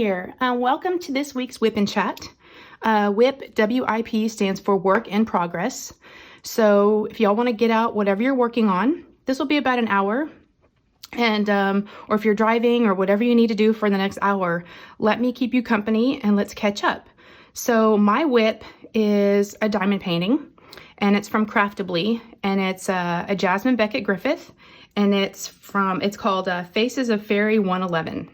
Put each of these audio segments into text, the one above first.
here, and welcome to this week's Whip and Chat. WIP, W-I-P, stands for Work in Progress. So if y'all want to get out whatever you're working on, this will be about an hour. And or if you're driving or whatever you need to do for the next hour, let me keep you company and let's catch up. So my WIP is a diamond painting, and it's from Craftibly, and it's a Jasmine Beckett Griffith, and it's called Faces of Faery 111.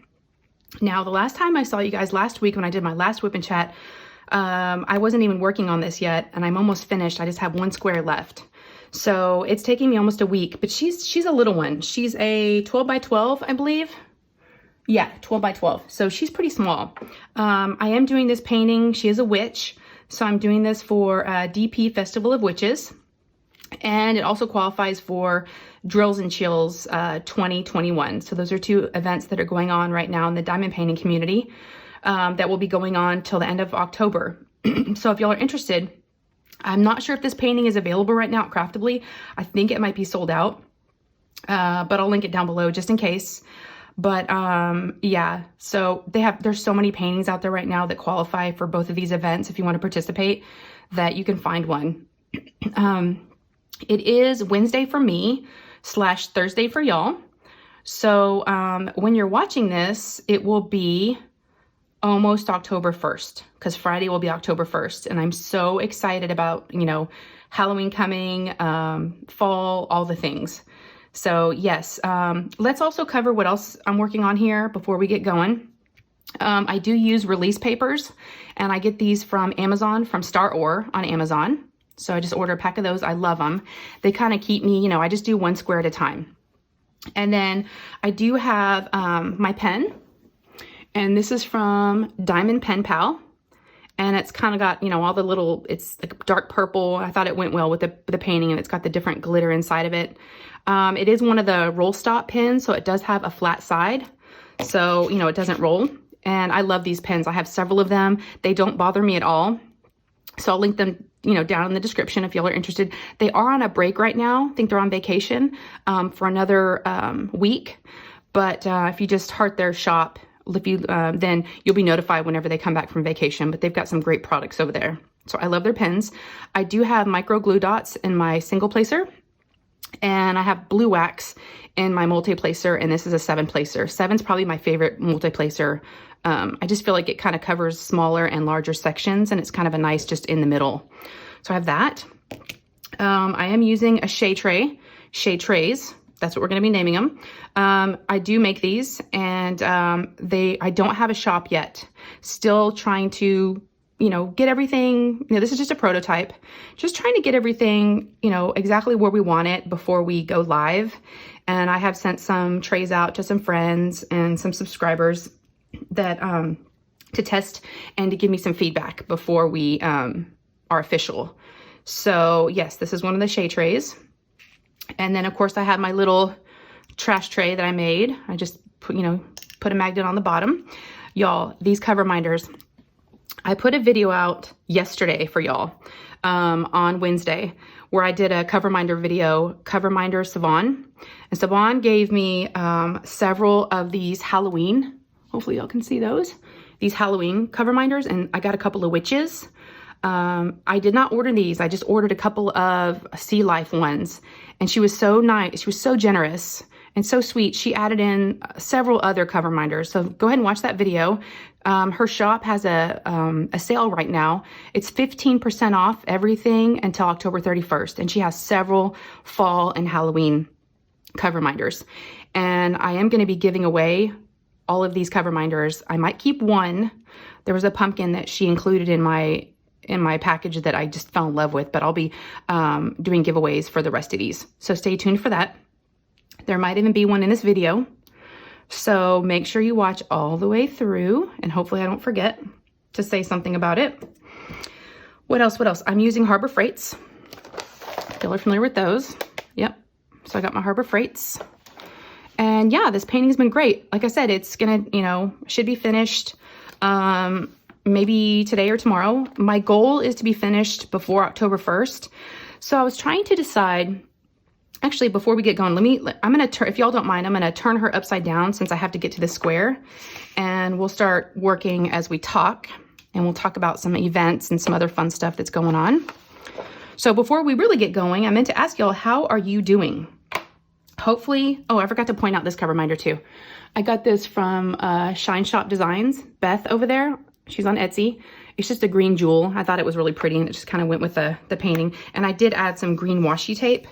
Now, the last time I saw you guys last week when I did my last Whip and Chat, I wasn't even working on this yet, and I'm almost finished. I just have one square left. So it's taking me almost a week, but she's a little one. She's a 12 by 12, I believe. Yeah, 12 by 12. So she's pretty small. I am doing this painting. She is a witch. So I'm doing this for DP Festival of Witches. And it also qualifies for Drills and Chills 2021. So those are two events that are going on right now in the diamond painting community that will be going on till the end of October. So if y'all are interested, I'm not sure if this painting is available right now at Craftibly. I think it might be sold out, but I'll link it down below just in case. But yeah, so there's so many paintings out there right now that qualify for both of these events if you want to participate, that you can find one. It is Wednesday for me / Thursday for y'all. So when you're watching this, it will be almost October 1st, because Friday will be October 1st. And I'm so excited about, Halloween coming, fall, all the things. So yes, let's also cover what else I'm working on here before we get going. I do use release papers, and I get these from Amazon, from Star Ore on Amazon. So I just order a pack of those. I love them. They kind of keep me, I just do one square at a time. And then I do have my pen, and this is from Diamond Pen Pal. And it's kind of got, all the little, it's like dark purple. I thought it went well with the painting, and it's got the different glitter inside of it. It is one of the roll stop pens, so it does have a flat side. So, it doesn't roll. And I love these pens. I have several of them. They don't bother me at all. So I'll link them, down in the description if y'all are interested. They are on a break right now. I think they're on vacation for another week. But if you just heart their shop, then you'll be notified whenever they come back from vacation. But they've got some great products over there. So I love their pens. I do have micro glue dots in my single placer. And I have blue wax in my multi-placer, and this is a 7-placer. 7's probably my favorite multi-placer. I just feel like it kind of covers smaller and larger sections, and it's kind of a nice just in the middle. So I have that. I am using a Shay tray, Shay trays. That's what we're going to be naming them. I do make these, and I don't have a shop yet. Still trying to get everything, this is just a prototype, just trying to get everything, exactly where we want it before we go live. And I have sent some trays out to some friends and some subscribers that, to test and to give me some feedback before we, are official. So yes, this is one of the Shay trays. And then of course I have my little trash tray that I made. I just put a magnet on the bottom. Y'all, these CoverMinders, I put a video out yesterday for y'all on Wednesday where I did a CoverMinder video, Coverminderssiobhan. And Siobhan gave me several of these Halloween, hopefully y'all can see those, these Halloween CoverMinders, and I got a couple of witches. I did not order these. I just ordered a couple of Sea Life ones, and she was so nice. She was so generous and so sweet. She added in several other CoverMinders. So go ahead and watch that video. Her shop has a sale right now. It's 15% off everything until October 31st. And she has several fall and Halloween CoverMinders. And I am going to be giving away all of these CoverMinders. I might keep one. There was a pumpkin that she included in my package that I just fell in love with, but I'll be doing giveaways for the rest of these. So stay tuned for that. There might even be one in this video. So make sure you watch all the way through, and hopefully I don't forget to say something about it. What else? I'm using Harbor Freights. Y'all are familiar with those. Yep. So I got my Harbor Freights. And yeah, this painting's been great. Like I said, it's gonna, should be finished maybe today or tomorrow. My goal is to be finished before October 1st. So I was trying to decide, Actually, before we get going, I'm going to turn, if y'all don't mind, I'm going to turn her upside down since I have to get to the square, and we'll start working as we talk, and we'll talk about some events and some other fun stuff that's going on. So before we really get going, I meant to ask y'all, how are you doing? Hopefully, oh, I forgot to point out this cover minder too. I got this from Shine Shop Designs, Beth over there. She's on Etsy. It's just a green jewel. I thought it was really pretty, and it just kind of went with the painting. And I did add some green washi tape,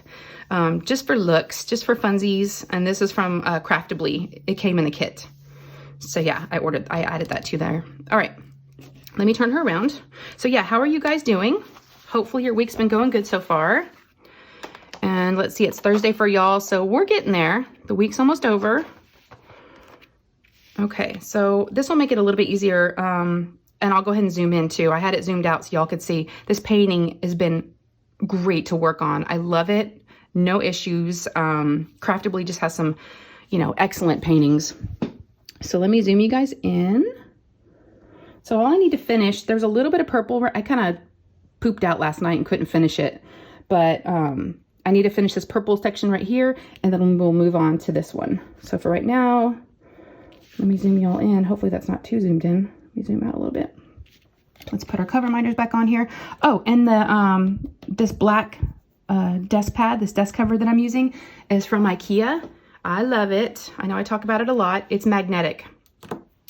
just for looks, just for funsies. And this is from Craftibly. It came in the kit. So yeah, I added that to there. All right, let me turn her around. So yeah, how are you guys doing? Hopefully your week's been going good so far. And let's see, it's Thursday for y'all, so we're getting there. The week's almost over. Okay, so this will make it a little bit easier, and I'll go ahead and zoom in too. I had it zoomed out so y'all could see. This painting has been great to work on. I love it, no issues. Craftibly just has some, you know, excellent paintings. So let me zoom you guys in. So all I need to finish, there's a little bit of purple. I kind of pooped out last night and couldn't finish it, but I need to finish this purple section right here, and then we'll move on to this one. So for right now, let me zoom y'all in. Hopefully that's not too zoomed in. Let me zoom out a little bit. Let's put our cover minders back on here. Oh, and the this black desk pad, this desk cover that I'm using is from IKEA. I love it. I know I talk about it a lot. It's magnetic.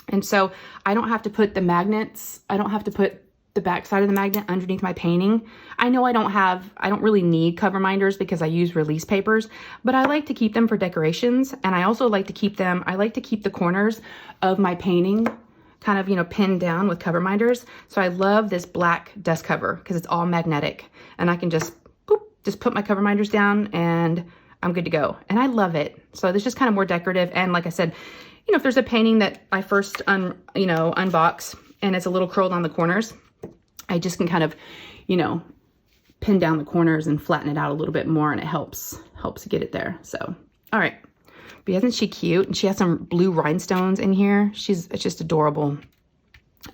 And so I don't have to put the magnets, I don't have to put the back side of the magnet underneath my painting. I know I don't really need cover minders because I use release papers, but I like to keep them for decorations. And I also like to keep the corners of my painting kind of, you know, pinned down with cover minders. So I love this black desk cover because it's all magnetic, and I can just put my cover minders down and I'm good to go. And I love it. So this is just kind of more decorative. And like I said, you know, if there's a painting that I first unbox and it's a little curled on the corners, I just can kind of, you know, pin down the corners and flatten it out a little bit more, and it helps get it there. So, all right. But isn't she cute? And she has some blue rhinestones in here. It's just adorable.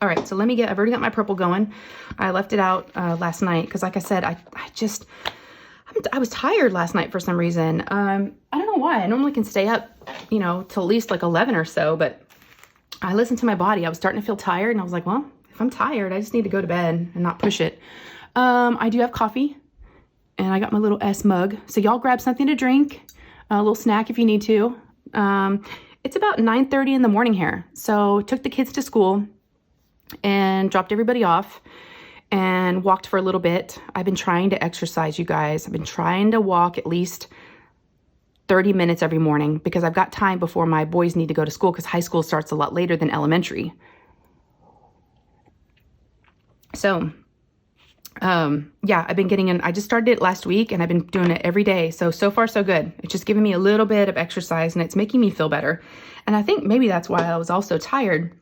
All right, so I've already got my purple going. I left it out last night because, like I said, I was tired last night for some reason. I don't know why. I normally can stay up, you know, till at least like 11 or so, but I listened to my body. I was starting to feel tired, and I was like, well, if I'm tired, I just need to go to bed and not push it. I do have coffee, and I got my little S mug. So y'all grab something to drink, a little snack if you need to. It's about 9:30 in the morning here. So took the kids to school and dropped everybody off and walked for a little bit. I've been trying to exercise, you guys. I've been trying to walk at least 30 minutes every morning because I've got time before my boys need to go to school, because high school starts a lot later than elementary. So, yeah, I've been getting in. I just started it last week, and I've been doing it every day. So far, so good. It's just giving me a little bit of exercise, and it's making me feel better. And I think maybe that's why I was also tired,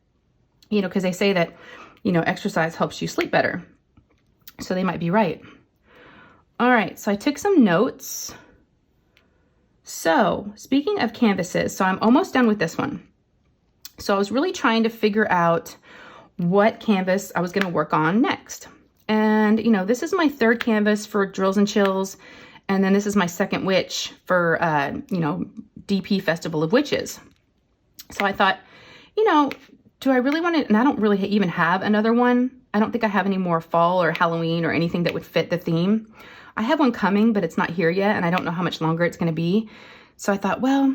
you know, because they say that, you know, exercise helps you sleep better. So they might be right. All right, so I took some notes. So speaking of canvases, so I'm almost done with this one. So I was really trying to figure out what canvas I was going to work on next. And, you know, this is my third canvas for Drills and Chills. And then this is my second witch for, you know, DP Festival of Witches. So I thought, you know, do I really want to, and I don't really even have another one. I don't think I have any more fall or Halloween or anything that would fit the theme. I have one coming, but it's not here yet, and I don't know how much longer it's going to be. So I thought, well,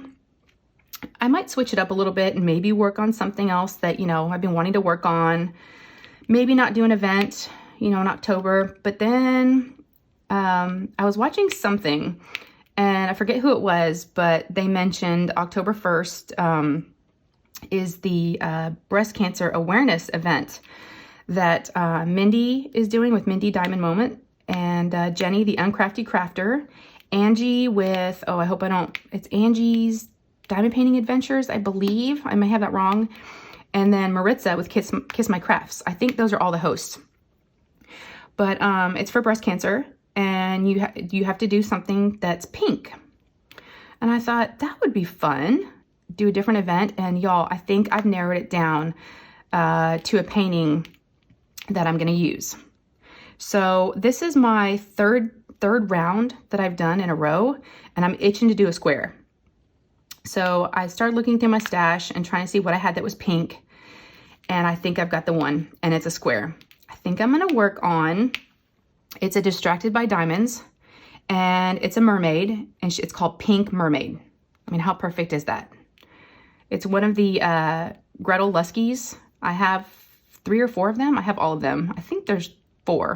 I might switch it up a little bit and maybe work on something else that, you know, I've been wanting to work on. Maybe not do an event, you know, in October. But then I was watching something, and I forget who it was, but they mentioned October 1st is the breast cancer awareness event that Mindy is doing with Mindy Diamond Moment, and Jenny, the Uncrafty Crafter, Angie with, oh, I hope I don't, it's Angie's Diamond Painting Adventures, I believe. I may have that wrong. And then Maritza with Kiss My Crafts. I think those are all the hosts. But it's for breast cancer, and you have to do something that's pink. And I thought that would be fun, do a different event. And y'all, I think I've narrowed it down to a painting that I'm going to use. So this is my third third round that I've done in a row, and I'm itching to do a square. So I started looking through my stash and trying to see what I had that was pink. And I think I've got the one, and it's a square. I think I'm gonna work on, it's a Distracted by Diamonds, and it's a mermaid, and it's called Pink Mermaid. I mean, how perfect is that? It's one of the Gretel Luskies. I have 3 or 4 of them. I have all of them. I think there's 4.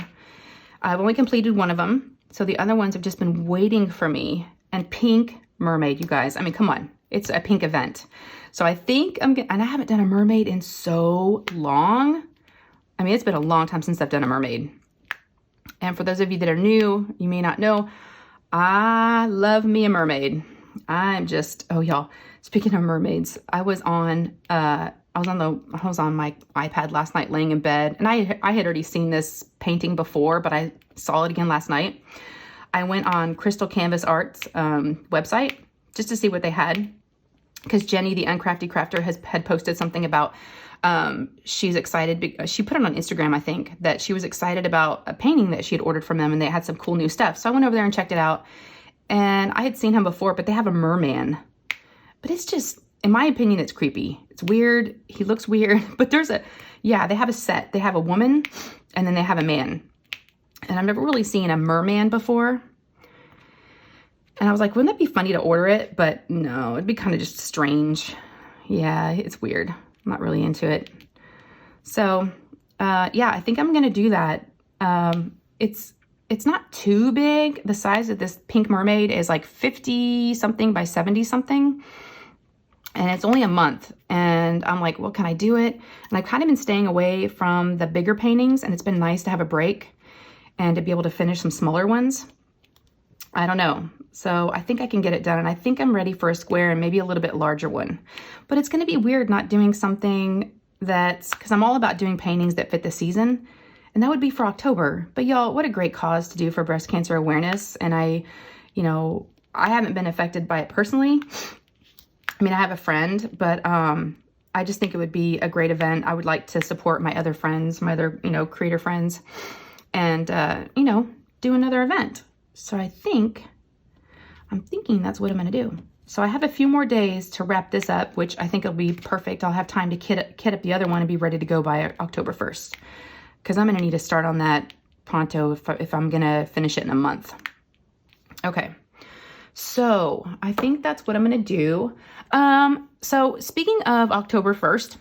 I've only completed one of them, so the other ones have just been waiting for me. And Pink Mermaid, you guys, I mean, come on. It's a pink event. So I think and I haven't done a mermaid in so long. I mean, it's been a long time since I've done a mermaid. And for those of you that are new, you may not know, I love me a mermaid. I'm just, oh y'all, speaking of mermaids, I was on my iPad last night laying in bed, and I had already seen this painting before, but I saw it again last night. I went on Crystal Canvas Art's website just to see what they had, because Jenny, the Uncrafty Crafter, had posted something about she's excited. She put it on Instagram, I think, that she was excited about a painting that she had ordered from them, and they had some cool new stuff. So I went over there and checked it out, and I had seen him before, but they have a merman. But it's just, in my opinion, it's creepy. It's weird. He looks weird, but they have a set. They have a woman, and then they have a man. And I've never really seen a merman before. And I was like, wouldn't that be funny to order it? But no, it'd be kind of just strange. Yeah, it's weird. I'm not really into it. So, yeah, I think I'm going to do that. It's not too big. The size of this Pink Mermaid is like 50 something by 70 something. And it's only a month. And I'm like, well, can I do it? And I've kind of been staying away from the bigger paintings, and it's been nice to have a break and to be able to finish some smaller ones. I don't know. So I think I can get it done, and I think I'm ready for a square and maybe a little bit larger one. But it's going to be weird not doing something because I'm all about doing paintings that fit the season, and that would be for October. But y'all, what a great cause to do for breast cancer awareness. And I haven't been affected by it personally. I mean, I have a friend, but I just think it would be a great event. I would like to support my other friends, my other, creator friends, and, do another event. So I'm thinking that's what I'm going to do. So I have a few more days to wrap this up, which I think it'll be perfect. I'll have time to kit up the other one and be ready to go by October 1st. Because I'm going to need to start on that pronto if I'm going to finish it in a month. Okay. So I think that's what I'm going to do. So speaking of October 1st,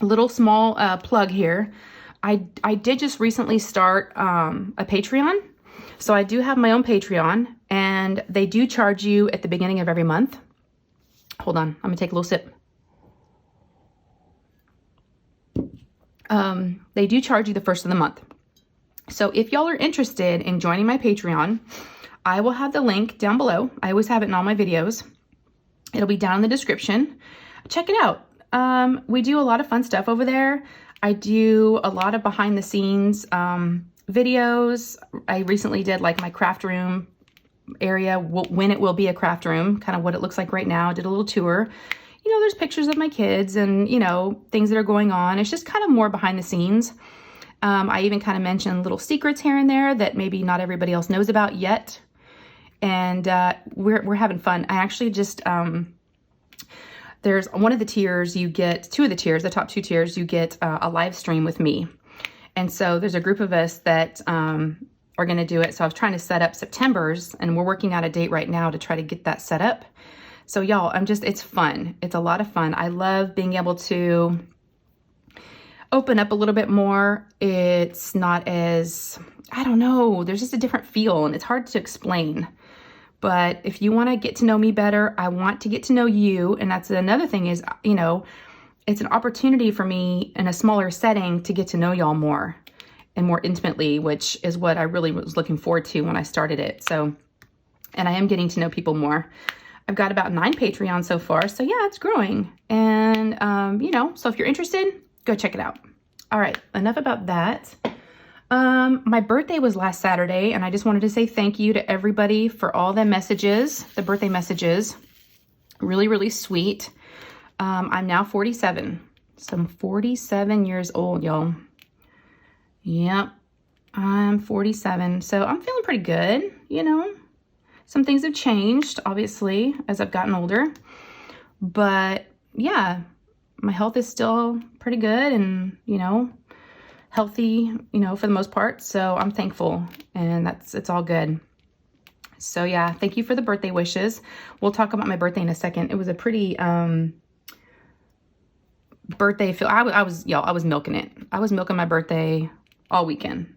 a little small plug here. I did just recently start a Patreon. So I do have my own Patreon, and they do charge you at the beginning of every month. Hold on, I'm gonna take a little sip. They do charge you the first of the month. So if y'all are interested in joining my Patreon, I will have the link down below. I always have it in all my videos. It'll be down in the description. Check it out. We do a lot of fun stuff over there. I do a lot of behind the scenes videos. I recently did like my craft room area, when it will be a craft room, kind of what it looks like right now. I did a little tour. There's pictures of my kids and, things that are going on. It's just kind of more behind the scenes. I even kind of mentioned little secrets here and there that maybe not everybody else knows about yet. And we're having fun. I actually just, there's one of the tiers, you get 2 of the tiers, the top 2 tiers, you get a live stream with me. And so there's a group of us that are going to do it. So I was trying to set up September's, and we're working out a date right now to try to get that set up. So y'all, it's fun. It's a lot of fun. I love being able to open up a little bit more. It's not as, I don't know, there's just a different feel, and it's hard to explain. But if you want to get to know me better, I want to get to know you. And that's another thing is, it's an opportunity for me in a smaller setting to get to know y'all more and more intimately, which is what I really was looking forward to when I started it. So, and I am getting to know people more. I've got about 9 Patreons so far. So yeah, it's growing. And, so if you're interested, go check it out. All right, enough about that. My birthday was last Saturday, and I just wanted to say thank you to everybody for all the messages, the birthday messages. Really, really sweet. I'm now 47. So I'm 47 years old, y'all. Yep, I'm 47. So I'm feeling pretty good. you know, some things have changed, obviously, as I've gotten older. But yeah, my health is still pretty good and, you know, healthy, you know, for the most part. So I'm thankful, and it's all good. So yeah, thank you for the birthday wishes. We'll talk about my birthday in a second. It was a pretty birthday feel. I was milking it. I was milking my birthday all weekend.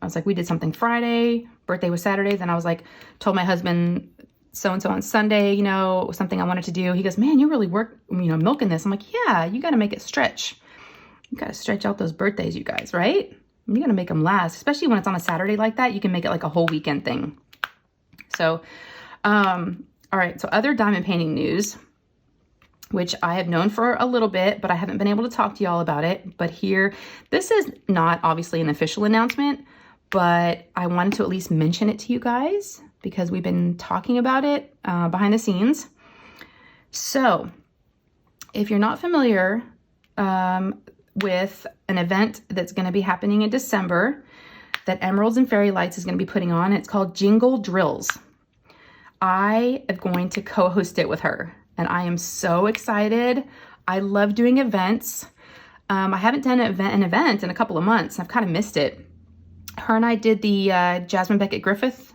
I was like, we did something Friday, birthday was Saturday. Then I was like, told my husband so-and-so on Sunday, you know, it was something I wanted to do. He goes, man, you really work, you know, milking this. I'm like, yeah, you got to make it stretch. You got to stretch out those birthdays, you guys, right? You got to make them last, especially when it's on a Saturday like that. You can make it like a whole weekend thing. So, all right. So other diamond painting news, which I have known for a little bit, but I haven't been able to talk to y'all about it. But here, this is not obviously an official announcement, but I wanted to at least mention it to you guys because we've been talking about it behind the scenes. So if you're not familiar with an event that's going to be happening in December that Emeralds and Fairy Lights is going to be putting on, it's called Jingle Drills. I am going to co-host it with her, and I am so excited. I love doing events. I haven't done an event in a couple of months. I've kind of missed it. Her and I did the Jasmine Beckett Griffith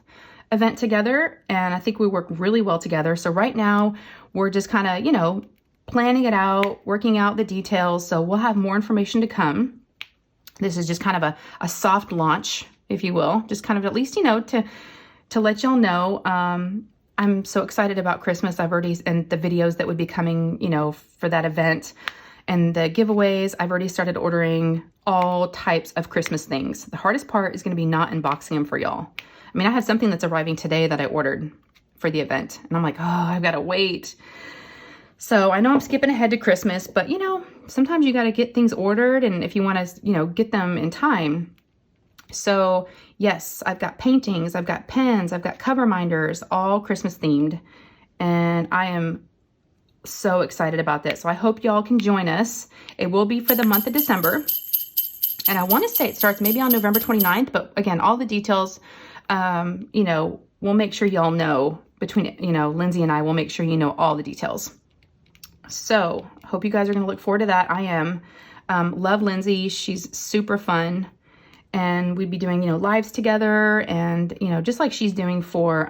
event together, and I think we work really well together. So right now we're just kind of, you know, planning it out, working out the details. So we'll have more information to come. This is just kind of a soft launch, if you will, just kind of at least, you know, to let y'all know. I'm so excited about Christmas. I've already, and the videos that would be coming, you know, for that event and the giveaways. I've already started ordering all types of Christmas things. The hardest part is going to be not unboxing them for y'all. I mean, I have something that's arriving today that I ordered for the event, and I'm like, oh, I've got to wait. So I know I'm skipping ahead to Christmas, but you know, sometimes you got to get things ordered, and if you want to, you know, get them in time. So yes, I've got paintings, I've got pens, I've got CoverMinders, all Christmas themed, and I am so excited about this. So I hope y'all can join us. It will be for the month of December, and I want to say it starts maybe on November 29th, but again, all the details, you know, we'll make sure y'all know between, you know, Lindsay and I will make sure you know all the details. So hope you guys are going to look forward to that. I am. Love Lindsay. She's super fun. And we'd be doing, you know, lives together, and, you know, just like she's doing for,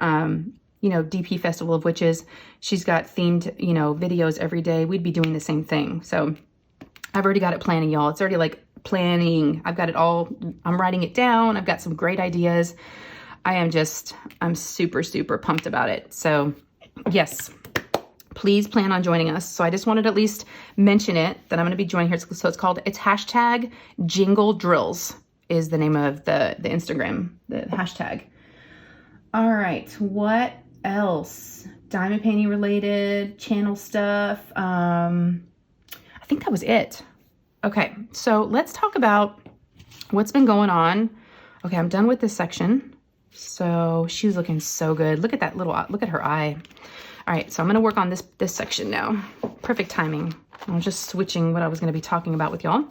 you know, DP Festival of Witches, she's got themed, you know, videos every day. We'd be doing the same thing. So I've already got it planning, y'all. It's already like planning. I've got it all. I'm writing it down. I've got some great ideas. I'm super, super pumped about it. So yes, please plan on joining us. So I just wanted to at least mention it, that I'm going to be joining here. So it's hashtag Jingle Drills is the name of the Instagram, the hashtag. All right, what else? Diamond painting related, channel stuff. I think that was it. Okay, so let's talk about what's been going on. Okay, I'm done with this section. So she's looking so good. Look at that look at her eye. All right, so I'm gonna work on this section now. Perfect timing. I was just switching what I was gonna be talking about with y'all.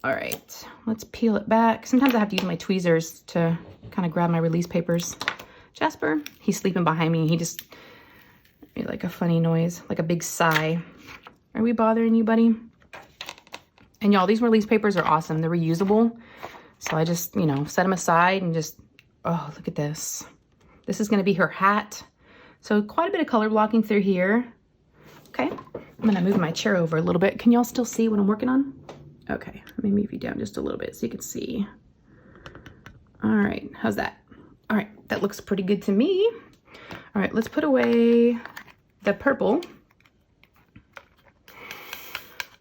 All right, let's peel it back. Sometimes I have to use my tweezers to kind of grab my release papers. Jasper, he's sleeping behind me. He just made like a funny noise, like a big sigh. Are we bothering you, buddy? And y'all, these release papers are awesome. They're reusable. So I just, you know, set them aside and just, oh, look at this. This is gonna be her hat. So quite a bit of color blocking through here. Okay, I'm gonna move my chair over a little bit. Can y'all still see what I'm working on? Okay, let me move you down just a little bit so you can see. All right, how's that? All right, that looks pretty good to me. All right, let's put away the purple.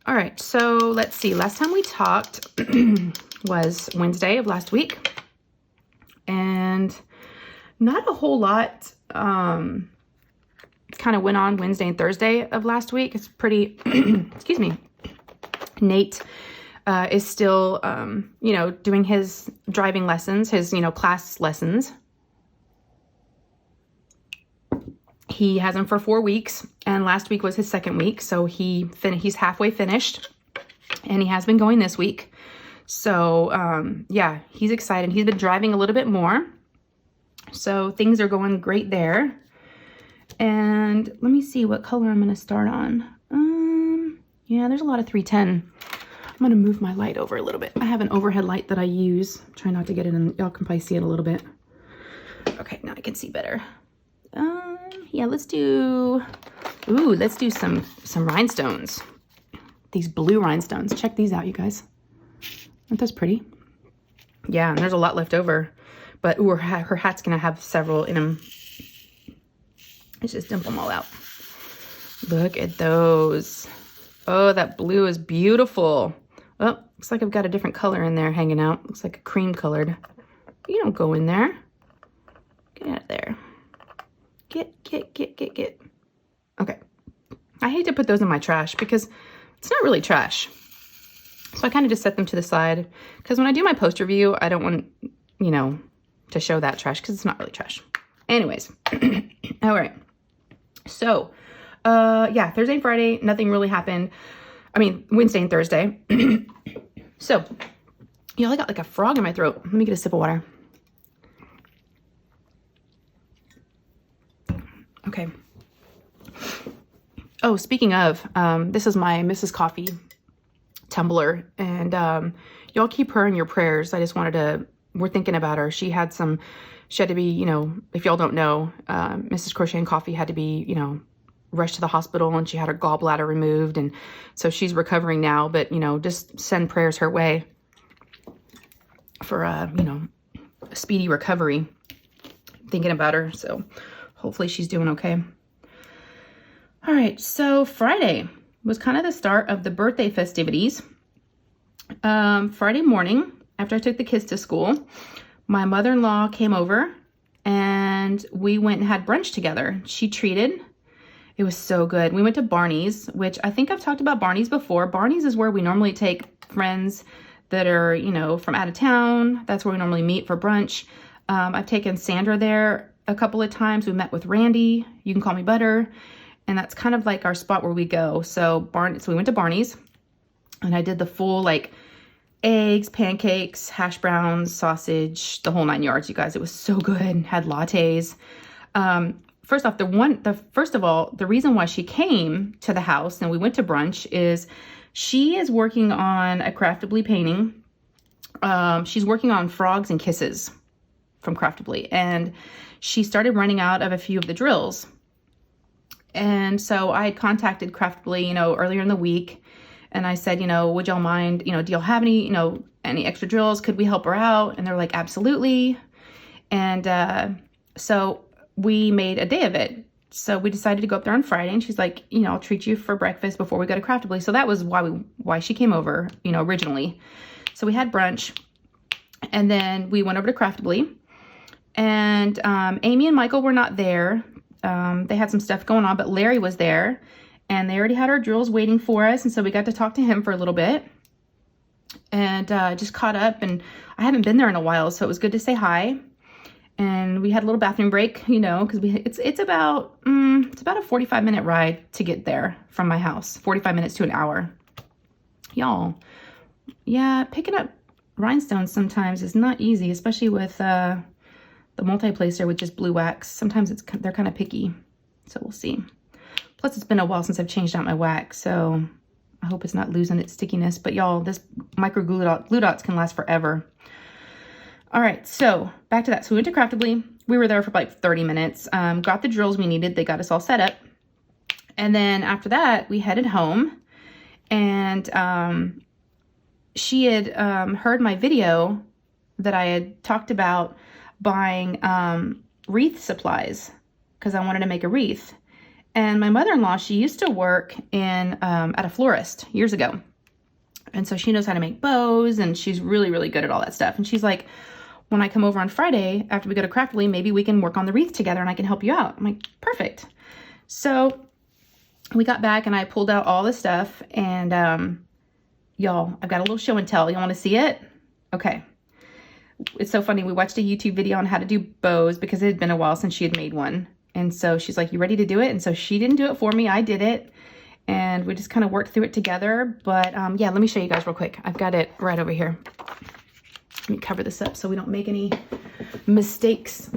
All right, so let's see. Last time we talked was Wednesday of last week. And not a whole lot kind of went on Wednesday and Thursday of last week. It's pretty, excuse me, Nate is still, you know, doing his driving lessons, his, you know, class lessons. He has them for 4 weeks, and last week was his second week. So he's halfway finished, and he has been going this week. So, yeah, he's excited. He's been driving a little bit more. So things are going great there. And let me see what color I'm going to start on. Yeah, there's a lot of 310. I'm going to move my light over a little bit. I have an overhead light that I use. Try not to get it in. Y'all can probably see it a little bit. Okay, now I can see better. Yeah, let's do some rhinestones. These blue rhinestones. Check these out, you guys. Aren't those pretty? Yeah, and there's a lot left over. But ooh, her hat's going to have several in them. Let's just dump them all out. Look at those. Oh, that blue is beautiful. Oh, looks like I've got a different color in there hanging out. Looks like a cream colored. You don't go in there. Get out of there. Get. Okay. I hate to put those in my trash because it's not really trash. So I kind of just set them to the side because when I do my post review, I don't want, you know, to show that trash because it's not really trash. Anyways. All right. So, yeah, Thursday and Friday, nothing really happened. I mean, Wednesday and Thursday. So, you know, I got like a frog in my throat. Let me get a sip of water. Okay. Oh, speaking of, this is my Mrs. Coffee tumbler, and y'all keep her in your prayers. I just wanted to, we're thinking about her. She had to be, you know, if y'all don't know, Mrs. Crochet and Coffee had to be, you know, rushed to the hospital, and she had her gallbladder removed, and so she's recovering now, but, you know, just send prayers her way for, you know, a speedy recovery. Thinking about her, so hopefully she's doing okay. All right, so Friday was kind of the start of the birthday festivities. Friday morning, after I took the kids to school, my mother-in-law came over and we went and had brunch together. She treated. It was so good. We went to Barney's, which I think I've talked about Barney's before. Barney's is where we normally take friends that are, you know, from out of town. That's where we normally meet for brunch. I've taken Sandra there a couple of times. We met with Randy. You can call me Butter. And that's kind of like our spot where we go. So we went to Barney's and I did the full like eggs, pancakes, hash browns, sausage, the whole 9 yards, you guys. It was so good. Had lattes. First off, the reason why she came to the house and we went to brunch is she is working on a Craftibly painting. She's working on Frogs and Kisses from Craftibly, and she started running out of a few of the drills. And so I had contacted Craftibly, you know, earlier in the week, and I said, you know, would y'all mind, you know, do y'all have any, you know, any extra drills? Could we help her out? And they're like, absolutely. And so we made a day of it. So we decided to go up there on Friday, and she's like, you know, I'll treat you for breakfast before we go to Craftibly. So that was why she came over, you know, originally. So we had brunch, and then we went over to Craftibly, and Amy and Michael were not there. They had some stuff going on, but Larry was there, and they already had our drills waiting for us. And so we got to talk to him for a little bit and just caught up, and I haven't been there in a while. So it was good to say hi. And we had a little bathroom break, you know, because it's about a 45-minute ride to get there from my house, 45 minutes to an hour. Y'all, yeah, picking up rhinestones sometimes is not easy, especially with the multi-placer with just blue wax. Sometimes they're kind of picky, so we'll see. Plus, it's been a while since I've changed out my wax, so I hope it's not losing its stickiness. But y'all, this micro glue dots can last forever. All right, so back to that. So we went to Craftibly. We were there for like 30 minutes. Got the drills we needed. They got us all set up. And then after that, we headed home. And she had heard my video that I had talked about buying wreath supplies because I wanted to make a wreath. And my mother-in-law, she used to work in at a florist years ago. And so she knows how to make bows, and she's really, really good at all that stuff. And she's like, when I come over on Friday, after we go to Craftibly, maybe we can work on the wreath together and I can help you out. I'm like, perfect. So we got back and I pulled out all the stuff, and y'all, I've got a little show and tell. You want to see it? Okay. It's so funny. We watched a YouTube video on how to do bows because it had been a while since she had made one. And so she's like, you ready to do it? And so she didn't do it for me. I did it. And we just kind of worked through it together. But yeah, let me show you guys real quick. I've got it right over here. Let me cover this up so we don't make any mistakes.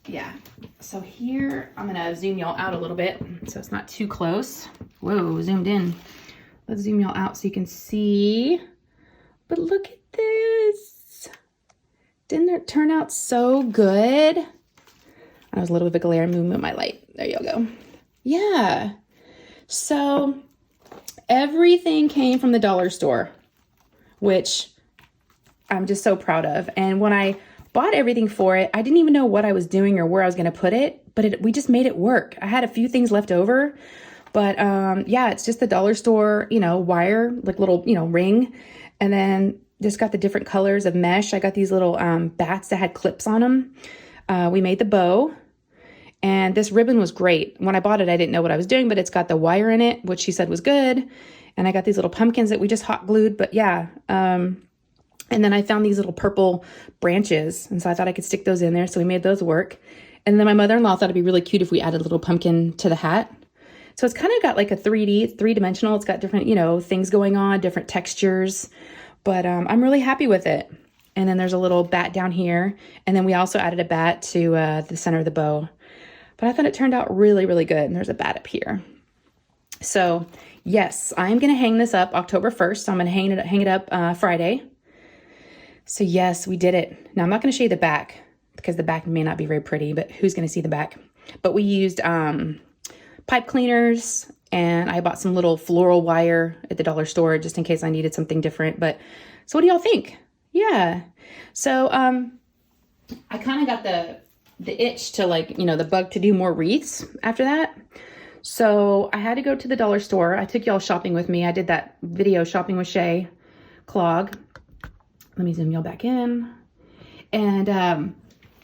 yeah. So here, I'm gonna zoom y'all out a little bit so it's not too close. Whoa, zoomed in. Let's zoom y'all out so you can see. But look at this. Didn't it turn out so good? I was a little bit of a glare. Movement my light. There you go. Yeah. So everything came from the dollar store, which I'm just so proud of. And when I bought everything for it, I didn't even know what I was doing or where I was going to put it, but we just made it work. I had a few things left over, but yeah, it's just the dollar store, you know, wire, like little, you know, ring. And then just got the different colors of mesh. I got these little bats that had clips on them. We made the bow, and this ribbon was great. When I bought it, I didn't know what I was doing, but it's got the wire in it, which she said was good. And I got these little pumpkins that we just hot glued, but yeah. And then I found these little purple branches, and so I thought I could stick those in there. So we made those work. And then my mother-in-law thought it'd be really cute if we added a little pumpkin to the hat. So it's kind of got like a 3D, it's three-dimensional. It's got different, you know, things going on, different textures. But I'm really happy with it. And then there's a little bat down here. And then we also added a bat to the center of the bow. But I thought it turned out really, really good. And there's a bat up here. So yes, I'm going to hang this up October 1st. So I'm going to hang it up Friday. So yes, we did it. Now I'm not going to show you the back because the back may not be very pretty, but who's going to see the back? But we used pipe cleaners, and I bought some little floral wire at the dollar store just in case I needed something different. But so what do y'all think? Yeah. So I kind of got the itch to, like, you know, the bug to do more wreaths after that. So I had to go to the dollar store. I took y'all shopping with me. I did that video shopping with Shay clog. Let me zoom y'all back in. And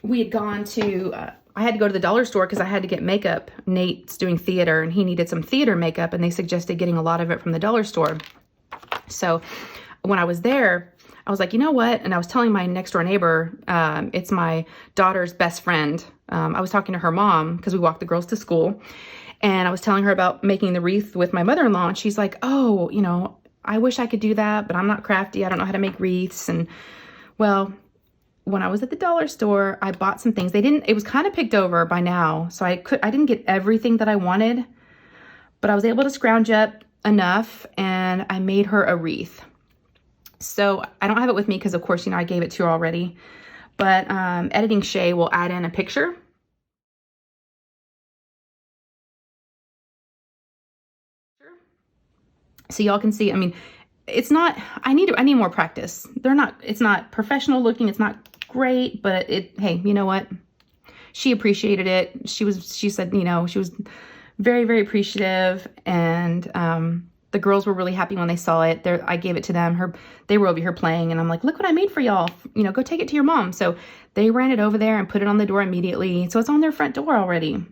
we had gone to, I had to go to the dollar store because I had to get makeup. Nate's doing theater and he needed some theater makeup, and they suggested getting a lot of it from the dollar store. So when I was there, I was like, you know what? And I was telling my next door neighbor, it's my daughter's best friend. I was talking to her mom because we walked the girls to school, and I was telling her about making the wreath with my mother-in-law. And she's like, oh, you know, I wish I could do that, but I'm not crafty. I don't know how to make wreaths. And well, when I was at the dollar store, I bought some things. It was kind of picked over by now. So I didn't get everything that I wanted, but I was able to scrounge up enough, and I made her a wreath. So I don't have it with me because, of course, you know, I gave it to her already, but editing Shay will add in a picture. So y'all can see, I mean, it's not, I need more practice. It's not professional looking. It's not great, but hey, you know what? She appreciated it. She said, you know, she was very, very appreciative. And the girls were really happy when they saw it. I gave it to them. They were over here playing, and I'm like, look what I made for y'all. You know, go take it to your mom. So they ran it over there and put it on the door immediately. So it's on their front door already. And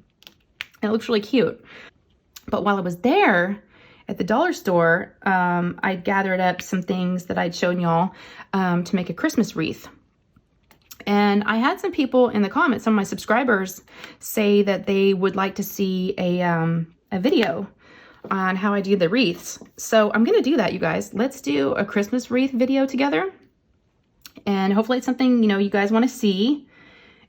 it looks really cute. But while I was there at the dollar store, I gathered up some things that I'd shown y'all to make a Christmas wreath. And I had some people in the comments, some of my subscribers, say that they would like to see a video on how I do the wreaths. So I'm going to do that, you guys. Let's do a Christmas wreath video together. And hopefully it's something, you know, you guys want to see.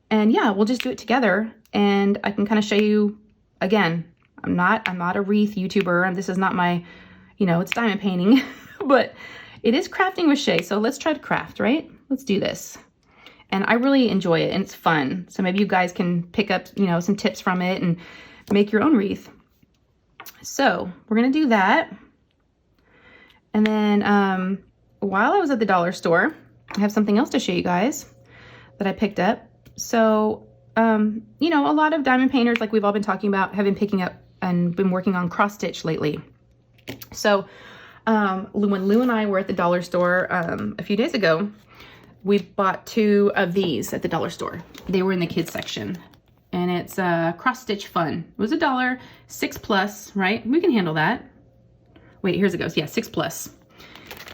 And yeah, we'll just do it together. And I can kind of show you, again, I'm not a wreath YouTuber, and this is not my, you know, it's diamond painting, but it is crafting with Shay. So let's try to craft, right? Let's do this. And I really enjoy it, and it's fun. So maybe you guys can pick up, you know, some tips from it and make your own wreath. So we're going to do that. And then while I was at the dollar store, I have something else to show you guys that I picked up. So, you know, a lot of diamond painters, like we've all been talking about, have been picking up and been working on cross stitch lately. So when Lou and I were at the dollar store a few days ago, we bought 2 of these at the dollar store. They were in the kids section, and it's cross stitch fun. It was $1, 6+, right? We can handle that. Wait, here's it goes. Yeah, 6+.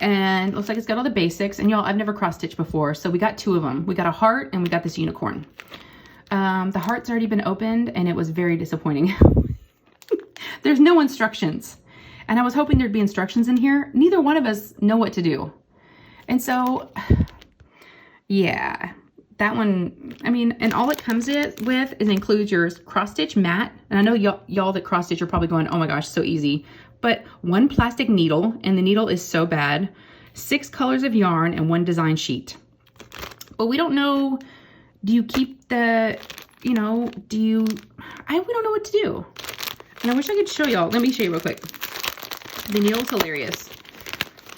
And it looks like it's got all the basics. And y'all, I've never cross stitched before, so we got 2 of them. We got a heart and we got this unicorn. The heart's already been opened, and it was very disappointing. There's no instructions, and I was hoping there'd be instructions in here. Neither one of us know what to do, and so yeah, that one, I mean, and all it comes with is includes your cross stitch mat. And I know y'all that cross stitch are probably going, oh my gosh, so easy. But one plastic needle, and the needle is so bad, 6 colors of yarn, and 1 design sheet. But we don't know, do you keep the, you know, we don't know what to do. And I wish I could show y'all. Let me show you real quick. The needle's hilarious.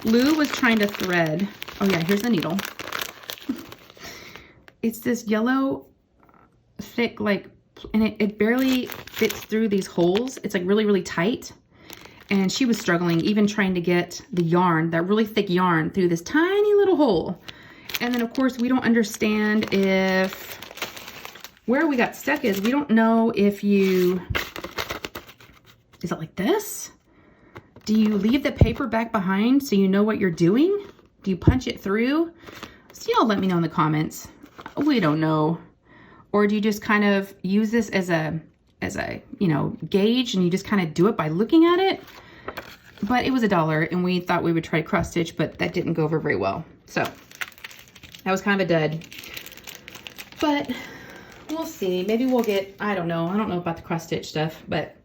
Lou was trying to thread. Oh yeah, here's the needle. It's this yellow, thick, like, and it barely fits through these holes. It's like really, really tight. And she was struggling, even trying to get the yarn, that really thick yarn, through this tiny little hole. And then of course, we don't understand where we got stuck is, we don't know if is it like this? Do you leave the paper back behind so you know what you're doing? Do you punch it through? So y'all let me know in the comments. We don't know. Or do you just kind of use this as a, you know, gauge, and you just kind of do it by looking at it? But it was $1, and we thought we would try cross stitch, but that didn't go over very well. So that was kind of a dud. But we'll see. Maybe we'll get, I don't know about the cross stitch stuff, but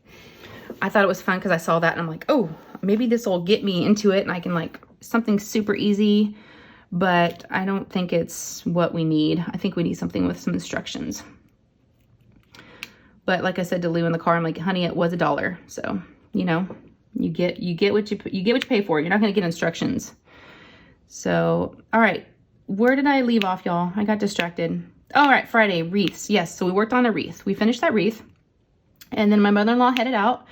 I thought it was fun because I saw that and I'm like, oh, maybe this will get me into it and I can, like, something super easy. But I don't think it's what we need. I think we need something with some instructions. But like I said to Lou in the car, I'm like, honey, it was $1. So, you know, you get what you pay for. You're not going to get instructions. So, all right. Where did I leave off, y'all? I got distracted. All right, Friday, wreaths. Yes, so we worked on a wreath. We finished that wreath. And then my mother-in-law headed out.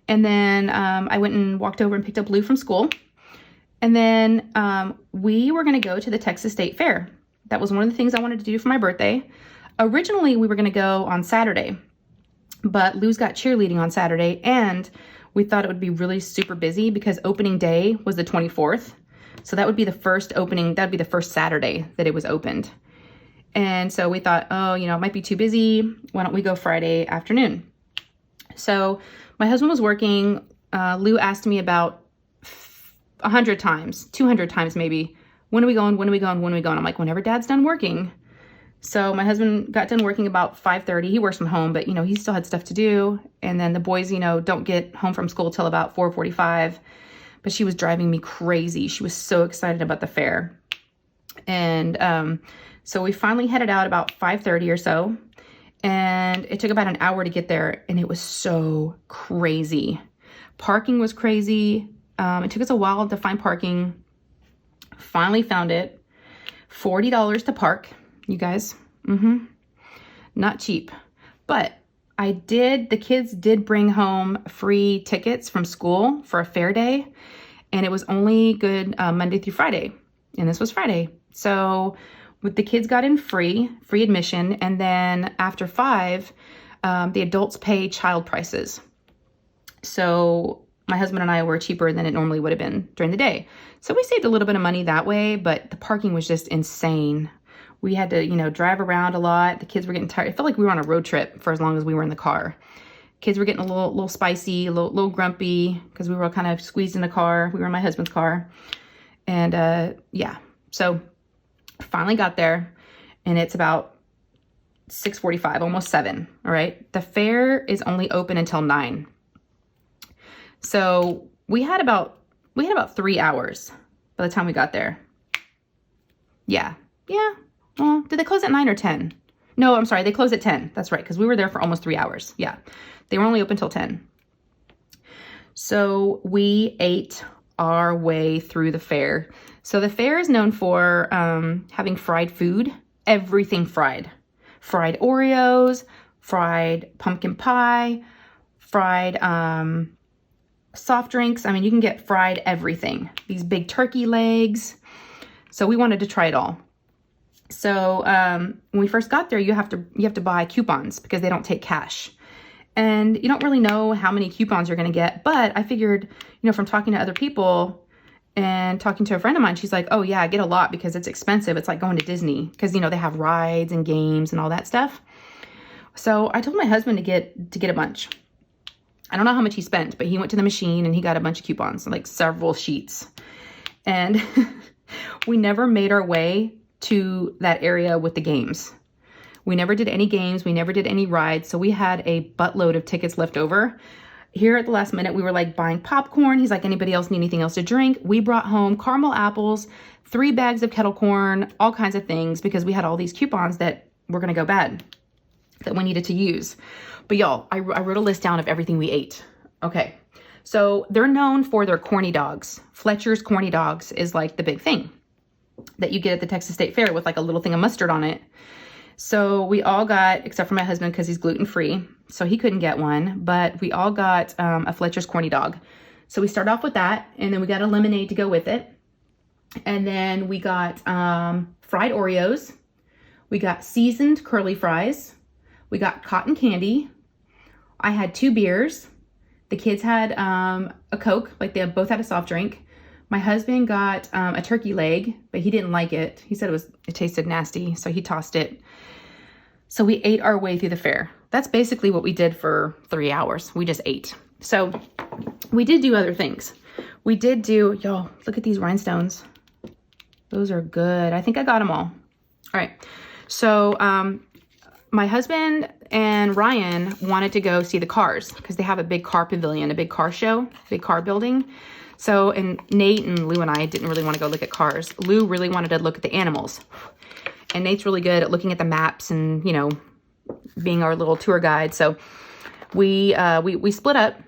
And then I went and walked over and picked up Lou from school. And then we were going to go to the Texas State Fair. That was one of the things I wanted to do for my birthday. Originally, we were going to go on Saturday, but Lou's got cheerleading on Saturday, and we thought it would be really super busy because opening day was the 24th. So that would be the first opening. That would be the first Saturday that it was opened. And so we thought, oh, you know, it might be too busy. Why don't we go Friday afternoon? So my husband was working. Lou asked me about 100 times, 200 times maybe, when are we going, when are we going, when are we going? I'm like, whenever Dad's done working. So my husband got done working about 5:30. He works from home, but, you know, he still had stuff to do. And then the boys, you know, don't get home from school till about 4:45. But she was driving me crazy. She was so excited about the fair. And so we finally headed out about 5:30 or so. And it took about an hour to get there. And it was so crazy. Parking was crazy. It took us a while to find parking. Finally found it. $40 to park, you guys. Not cheap. But the kids did bring home free tickets from school for a fair day. And it was only good Monday through Friday. And this was Friday. So the kids got in free admission. And then after 5, the adults pay child prices. So my husband and I were cheaper than it normally would have been during the day. So we saved a little bit of money that way, but the parking was just insane. We had to, you know, drive around a lot. The kids were getting tired. It felt like we were on a road trip for as long as we were in the car. Kids were getting a little spicy, a little grumpy because we were all kind of squeezed in the car. We were in my husband's car. And yeah, so finally got there, and it's about 6:45, almost 7. All right. The fair is only open until 9. So we had about 3 hours by the time we got there. Yeah. Well, did they close at 9 or 10? No, I'm sorry. They closed at 10. That's right. Because we were there for almost 3 hours. Yeah. They were only open till 10. So we ate our way through the fair. So the fair is known for having fried food, everything fried. Fried Oreos, fried pumpkin pie, fried soft drinks. I mean, you can get fried everything. These big turkey legs. So we wanted to try it all. So when we first got there, you have to buy coupons because they don't take cash. And you don't really know how many coupons you're going to get. But I figured, you know, from talking to other people and talking to a friend of mine, she's like, oh yeah, I get a lot because it's expensive. It's like going to Disney because, you know, they have rides and games and all that stuff. So I told my husband to get a bunch. I don't know how much he spent, but he went to the machine and he got a bunch of coupons, like several sheets. And we never made our way to that area with the games. We never did any games. We never did any rides. So we had a buttload of tickets left over. Here at the last minute, we were like buying popcorn. He's like, anybody else need anything else to drink? We brought home caramel apples, 3 bags of kettle corn, all kinds of things, because we had all these coupons that were going to go bad that we needed to use. But y'all, I wrote a list down of everything we ate. Okay. So they're known for their corny dogs. Fletcher's corny dogs is like the big thing that you get at the Texas State Fair with like a little thing of mustard on it. So we all got, except for my husband because he's gluten-free, so he couldn't get one, but we all got a Fletcher's corny dog. So we start off with that, and then we got a lemonade to go with it. And then we got fried Oreos. We got seasoned curly fries. We got cotton candy. I had 2 beers. The kids had a Coke, like they both had a soft drink. My husband got a turkey leg, but he didn't like it. He said it tasted nasty, so he tossed it. So we ate our way through the fair. That's basically what we did for 3 hours. We just ate. So we did do other things. We did do, y'all, look at these rhinestones. Those are good. I think I got them all. All right. So my husband and Ryan wanted to go see the cars because they have a big car pavilion, a big car show, big car building. So, and Nate and Lou and I didn't really want to go look at cars. Lou really wanted to look at the animals. And Nate's really good at looking at the maps and, you know, being our little tour guide. So we split up.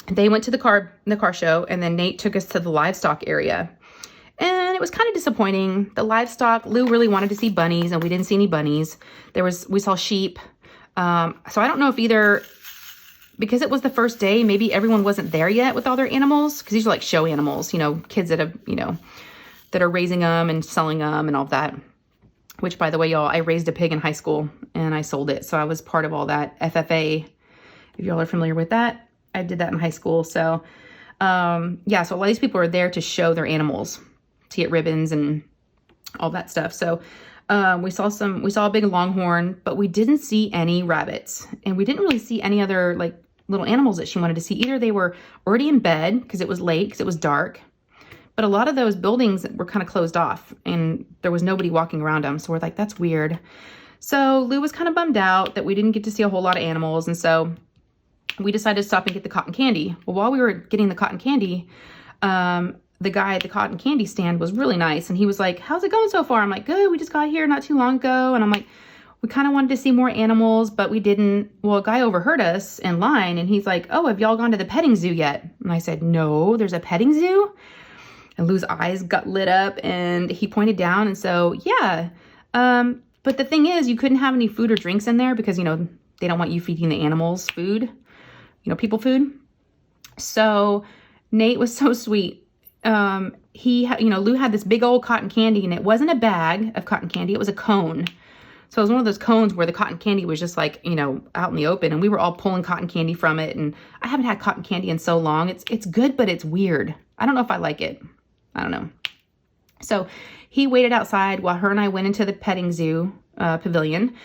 They went to the car show, and then Nate took us to the livestock area. And it was kind of disappointing. The livestock, Lou really wanted to see bunnies, and we didn't see any bunnies. We saw sheep. So I don't know if either, because it was the first day, maybe everyone wasn't there yet with all their animals, because these are like show animals, you know, kids that have, you know, that are raising them and selling them and all that. Which, by the way, y'all, I raised a pig in high school and I sold it. So I was part of all that FFA. If y'all are familiar with that, I did that in high school. So, yeah, so a lot of these people are there to show their animals, to get ribbons and all that stuff. So we saw a big longhorn, but we didn't see any rabbits. And we didn't really see any other like little animals that she wanted to see. Either they were already in bed because it was late, because it was dark. But a lot of those buildings were kind of closed off and there was nobody walking around them. So we're like, that's weird. So Lou was kind of bummed out that we didn't get to see a whole lot of animals. And so we decided to stop and get the cotton candy. Well, while we were getting the cotton candy, the guy at the cotton candy stand was really nice. And he was like, how's it going so far? I'm like, good. We just got here not too long ago. And I'm like, we kind of wanted to see more animals, but we didn't. Well, a guy overheard us in line and he's like, oh, have y'all gone to the petting zoo yet? And I said, no, there's a petting zoo? And Lou's eyes got lit up and he pointed down. And so, yeah. But the thing is, you couldn't have any food or drinks in there because, you know, they don't want you feeding the animals food, you know, people food. So Nate was so sweet. Lou had this big old cotton candy, and it wasn't a bag of cotton candy. It was a cone. So it was one of those cones where the cotton candy was just like, you know, out in the open, and we were all pulling cotton candy from it. And I haven't had cotton candy in so long. It's good, but it's weird. I don't know if I like it. I don't know. So he waited outside while her and I went into the petting zoo pavilion,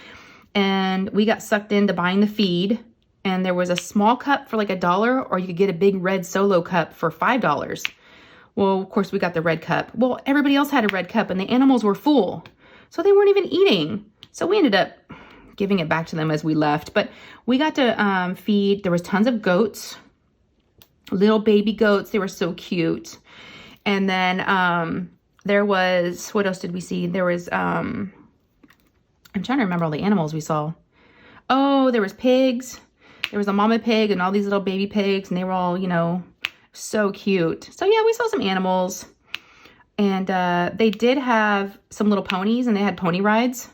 and we got sucked into buying the feed. And there was a small cup for like $1, or you could get a big red Solo cup for $5. Well, of course, we got the red cup. Well, everybody else had a red cup and the animals were full. So they weren't even eating. So we ended up giving it back to them as we left. But we got to feed. There was tons of goats, little baby goats. They were so cute. And then there was, what else did we see? There was, I'm trying to remember all the animals we saw. Oh, there was pigs. There was a mama pig and all these little baby pigs, and they were all, you know, so cute. So yeah, we saw some animals, and they did have some little ponies, and they had pony rides,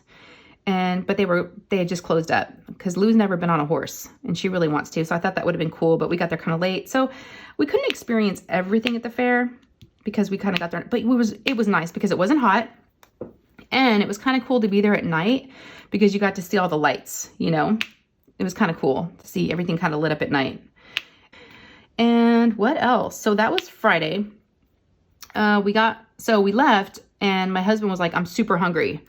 but they had just closed up because Lou's never been on a horse and she really wants to. So I thought that would have been cool, but we got there kind of late. So we couldn't experience everything at the fair because we kind of got there, but it was nice because it wasn't hot, and it was kind of cool to be there at night because you got to see all the lights, you know. It was kind of cool to see everything kind of lit up at night. And what else? So that was Friday. We left, and my husband was like, I'm super hungry.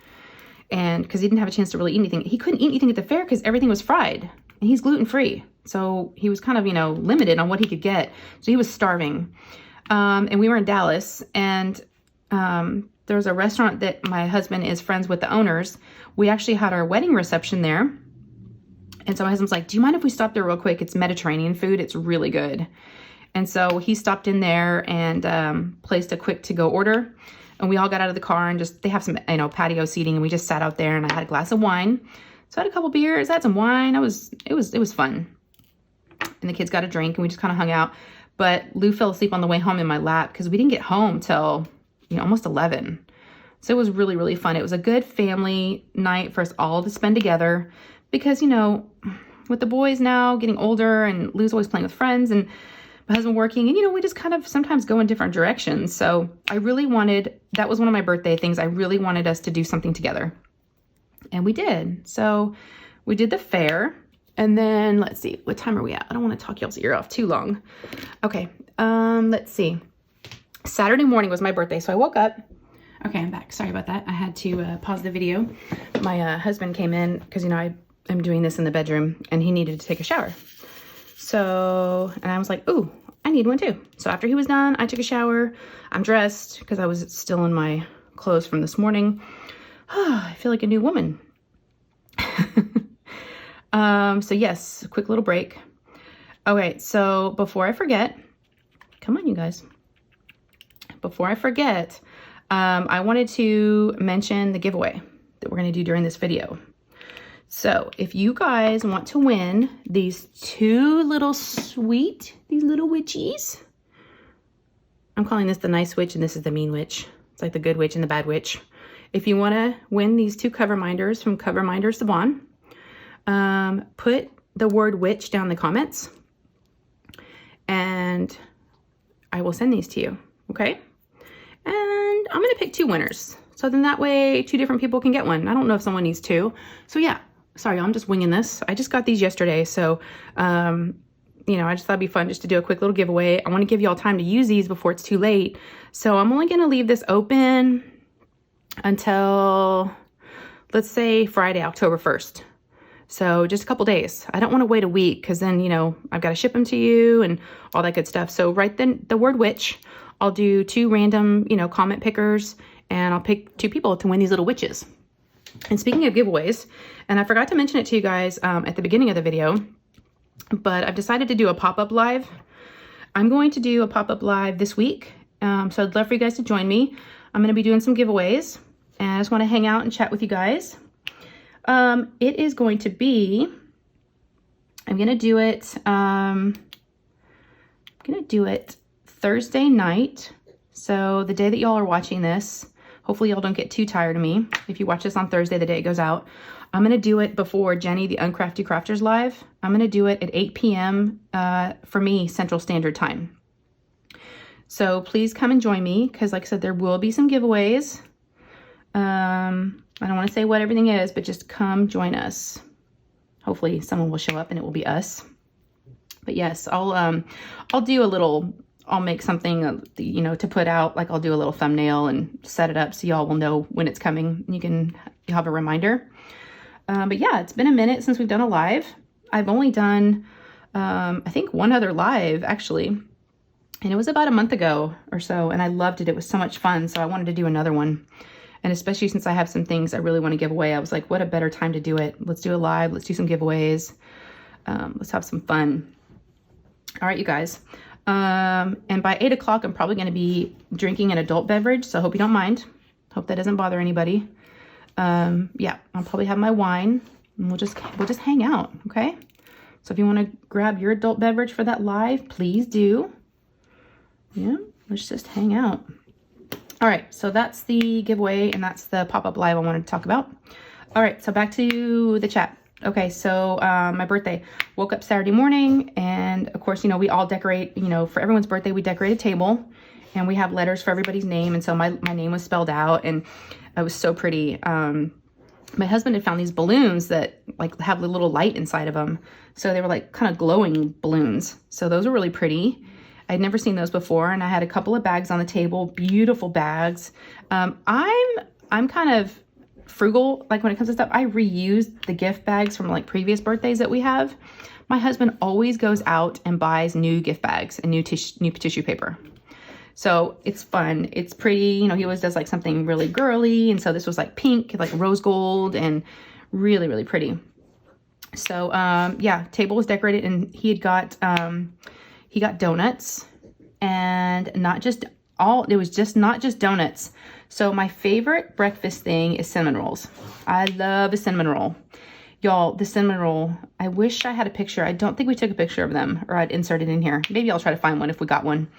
And because he didn't have a chance to really eat anything. He couldn't eat anything at the fair because everything was fried. And he's gluten-free. So he was kind of, you know, limited on what he could get. So he was starving. And we were in Dallas, and the there's a restaurant that my husband is friends with the owners. We actually had our wedding reception there. And so my husband's like, do you mind if we stop there real quick? It's Mediterranean food. It's really good. And so he stopped in there and placed a quick to-go order. And we all got out of the car and just, they have some, you know, patio seating, and we just sat out there, and I had a glass of wine. So I had a couple beers, I had some wine. It was fun. And the kids got a drink, and we just kind of hung out. But Lou fell asleep on the way home in my lap because we didn't get home till, you know, almost 11. So it was really, really fun. It was a good family night for us all to spend together because, you know, with the boys now getting older and Lou's always playing with friends and my husband working, and, you know, we just kind of sometimes go in different directions. So I really wanted, that was one of my birthday things. I really wanted us to do something together. And we did. So we did the fair. And then let's see, what time are we at? I don't want to talk y'all's ear off too long. Okay. Let's see. Saturday morning was my birthday. So I woke up. Okay, I'm back. Sorry about that. I had to pause the video. My husband came in because, you know, I'm doing this in the bedroom, and he needed to take a shower. So, and I was like, ooh, I need one too. So after he was done, I took a shower. I'm dressed because I was still in my clothes from this morning. I feel like a new woman. So yes, quick little break. Okay, so before I forget, come on, you guys. Before I forget, I wanted to mention the giveaway that we're going to do during this video. So if you guys want to win these two little these little witchies. I'm calling this the nice witch, and this is the mean witch. It's like the good witch and the bad witch. If you want to win these two CoverMinders from CoverMinderssiobhan, put the word witch down in the comments, and I will send these to you, okay? And I'm going to pick two winners. So then that way, two different people can get one. I don't know if someone needs two. So yeah, sorry, I'm just winging this. I just got these yesterday. So, you know, I just thought it'd be fun just to do a quick little giveaway. I want to give y'all time to use these before it's too late. So I'm only going to leave this open until, let's say, Friday, October 1st. So just a couple days. I don't want to wait a week because then, you know, I've got to ship them to you and all that good stuff. So write the word witch. I'll do two random, you know, comment pickers, and I'll pick two people to win these little witches. And speaking of giveaways, and I forgot to mention it to you guys at the beginning of the video, but I've decided to do a pop-up live. I'm going to do a pop-up live this week. So I'd love for you guys to join me. I'm going to be doing some giveaways, and I just want to hang out and chat with you guys. It is going to be, I'm going to do it Thursday night. So the day that y'all are watching this, hopefully y'all don't get too tired of me. If you watch this on Thursday, the day it goes out, I'm going to do it before Jenny, the Uncrafty Crafters live. I'm going to do it at 8 p.m. For me, Central Standard Time. So please come and join me because, like I said, there will be some giveaways. I don't want to say what everything is, but just come join us. Hopefully someone will show up and it will be us. But yes, I'll do a little, I'll make something, you know, to put out. Like I'll do a little thumbnail and set it up so y'all will know when it's coming. You'll have a reminder. But yeah, it's been a minute since we've done a live. I've only done, I think one other live actually, and it was about a month ago or so, and I loved it. It was so much fun. So I wanted to do another one. And especially since I have some things I really want to give away, I was like, what a better time to do it. Let's do a live. Let's do some giveaways. Let's have some fun. All right, you guys. And by 8 o'clock, I'm probably going to be drinking an adult beverage. So I hope you don't mind. Hope that doesn't bother anybody. Yeah, I'll probably have my wine and we'll just hang out. Okay. So if you want to grab your adult beverage for that live, please do. Yeah, let's just hang out. All right, so that's the giveaway and that's the pop-up live I wanted to talk about. All right, so back to the chat. Okay, so my birthday. Woke up Saturday morning, and of course, you know, we all decorate, you know, for everyone's birthday, we decorate a table, and we have letters for everybody's name, and so my name was spelled out, and it was so pretty. My husband had found these balloons that like have a little light inside of them, so they were like kind of glowing balloons. So those were really pretty. I'd never seen those before, and I had a couple of bags on the table, beautiful bags. I'm kind of frugal, like when it comes to stuff. I reuse the gift bags from like previous birthdays that we have. My husband always goes out and buys new gift bags and new tissue paper. So it's fun. It's pretty, you know, he always does like something really girly. And so this was like pink, like rose gold, and really, really pretty. So, yeah, table was decorated, and he got donuts, and it was just not just donuts. So my favorite breakfast thing is cinnamon rolls. I love a cinnamon roll. Y'all, the cinnamon roll, I wish I had a picture. I don't think we took a picture of them, or I'd insert it in here. Maybe I'll try to find one if we got one.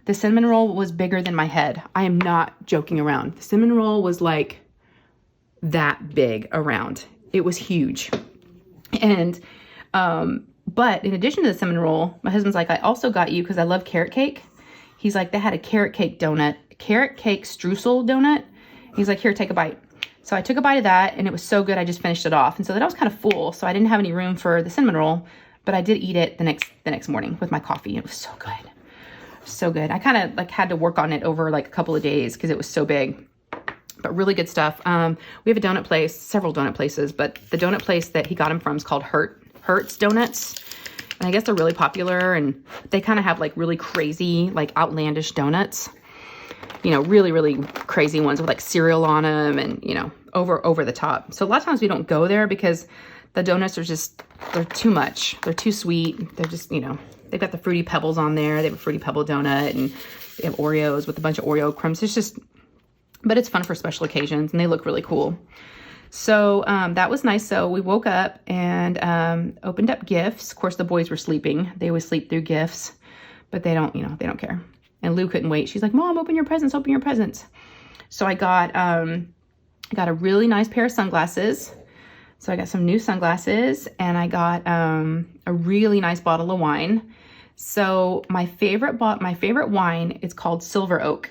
The cinnamon roll was bigger than my head. I am not joking around. The cinnamon roll was like that big around. It was huge. And, but in addition to the cinnamon roll, my husband's like, I also got you, because I love carrot cake. He's like, they had a carrot cake streusel donut. He's like, here, take a bite. So I took a bite of that, and it was so good, I just finished it off. And so then I was kind of full, so I didn't have any room for the cinnamon roll, but I did eat it the next morning with my coffee. It was so good. So good. I kind of like had to work on it over like a couple of days because it was so big. But really good stuff. We have a donut place, several donut places, but the donut place that he got them from is called Hertz Donuts. And I guess they're really popular, and they kind of have like really crazy, like outlandish donuts. You know, really, really crazy ones with like cereal on them, and, you know, over the top. So a lot of times we don't go there because the donuts are they're too much. They're too sweet. They're just, you know, they've got the Fruity Pebbles on there. They have a Fruity Pebble donut, and they have Oreos with a bunch of Oreo crumbs. It's just, but it's fun for special occasions, and they look really cool. So that was nice. So we woke up and opened up gifts. Of course, the boys were sleeping. They always sleep through gifts, but they don't care. And Lou couldn't wait. She's like, Mom, open your presents, open your presents. So I got a really nice pair of sunglasses. So I got some new sunglasses, and I got a really nice bottle of wine. So my favorite wine is called Silver Oak,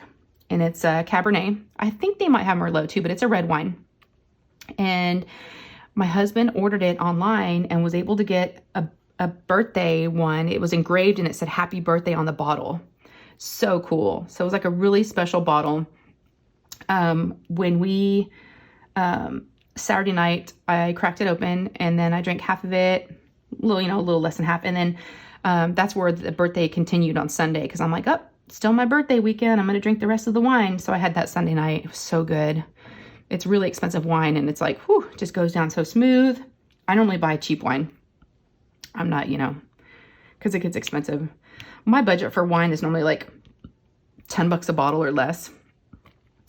and it's a Cabernet. I think they might have Merlot too, but it's a red wine. And my husband ordered it online and was able to get a birthday one. It was engraved, and it said happy birthday on the bottle. So cool. So it was like a really special bottle. When we, Saturday night, I cracked it open, and then I drank half of it, a little less than half. And then, that's where the birthday continued on Sunday. 'Cause I'm like, oh, still my birthday weekend. I'm going to drink the rest of the wine. So I had that Sunday night. It was so good. It's really expensive wine, and it's like, whew, just goes down so smooth. I normally buy cheap wine. I'm not, 'cause it gets expensive. My budget for wine is normally like $10 a bottle or less.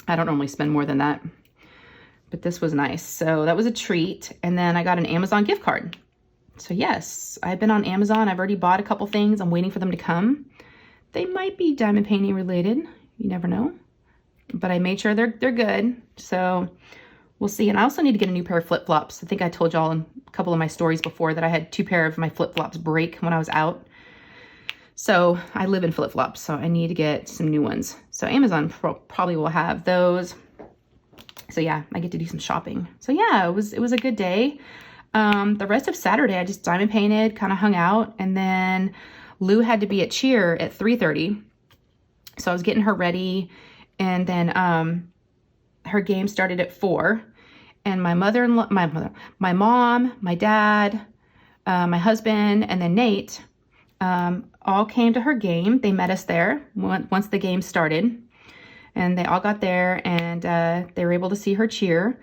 I don't normally spend more than that, but this was nice. So that was a treat. And then I got an Amazon gift card. So yes, I've been on Amazon. I've already bought a couple things. I'm waiting for them to come. They might be diamond painting related. You never know, but I made sure they're good. So we'll see. And I also need to get a new pair of flip-flops. I think I told y'all in a couple of my stories before that I had 2 pair of my flip-flops break when I was out. So I live in flip-flops, so I need to get some new ones. So Amazon probably will have those. So yeah, I get to do some shopping. So yeah, it was a good day. The rest of Saturday, I just diamond painted, kind of hung out. And then Lou had to be at cheer at 3:30. So I was getting her ready. And then her game started at 4. And my mom, my dad, my husband, and then Nate all came to her game. They met us there once the game started. And they all got there, and they were able to see her cheer.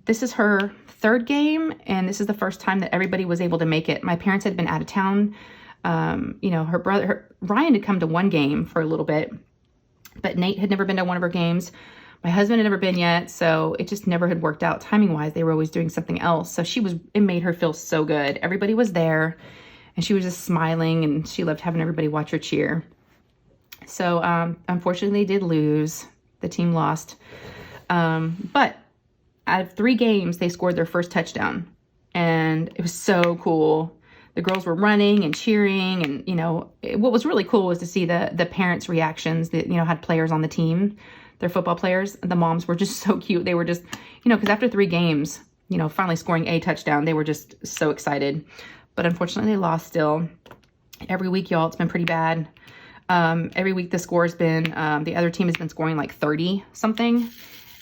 This is her 3rd game, and this is the first time that everybody was able to make it. My parents had been out of town. Her brother, Ryan, had come to 1 game for a little bit, but Nate had never been to one of her games. My husband had never been yet, so it just never had worked out timing-wise. They were always doing something else. So it made her feel so good. Everybody was there, and she was just smiling, and she loved having everybody watch her cheer. So, unfortunately, they did lose. The team lost. But out of 3 games, they scored their first touchdown. And it was so cool. The girls were running and cheering. And, what was really cool was to see the parents' reactions that, had players on the team, their football players. The moms were just so cute. They were just, because after 3 games, finally scoring a touchdown, they were just so excited. But unfortunately, they lost still. Every week, y'all, it's been pretty bad. Every week the score has been, the other team has been scoring like 30 something.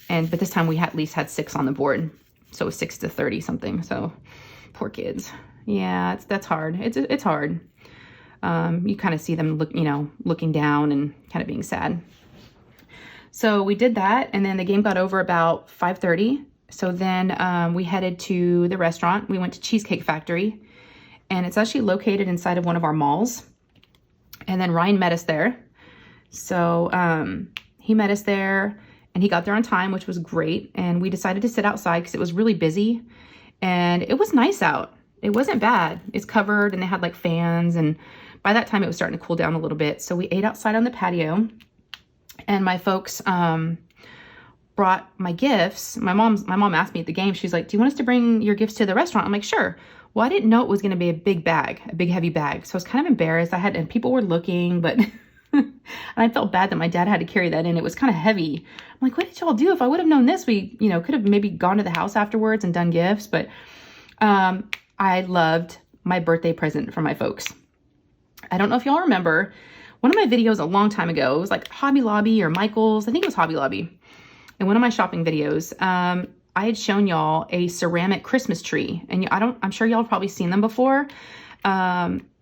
But this time we at least had 6 on the board. So it was 6 to 30 something. So poor kids. Yeah, that's hard. It's hard. You kind of see them looking down and kind of being sad. So we did that, and then the game got over about 5:30. So then we headed to the restaurant. We went to Cheesecake Factory, and it's actually located inside of one of our malls. And then Ryan met us there. So he met us there, and he got there on time, which was great. And we decided to sit outside because it was really busy, and it was nice out. It wasn't bad. It's covered, and they had like fans, and by that time it was starting to cool down a little bit. So we ate outside on the patio, and my folks brought my gifts. My mom asked me at the game, she's like, do you want us to bring your gifts to the restaurant? I'm like, sure. Well, I didn't know it was going to be a big bag, a big heavy bag. So I was kind of embarrassed. And people were looking, but and I felt bad that my dad had to carry that in. It was kind of heavy. I'm like, what did y'all do? If I would have known this, we, could have maybe gone to the house afterwards and done gifts. But I loved my birthday present from my folks. I don't know if y'all remember one of my videos a long time ago. It was like Hobby Lobby or Michael's. I think it was Hobby Lobby. In one of my shopping videos, I had shown y'all a ceramic Christmas tree, and I'm sure y'all have probably seen them before.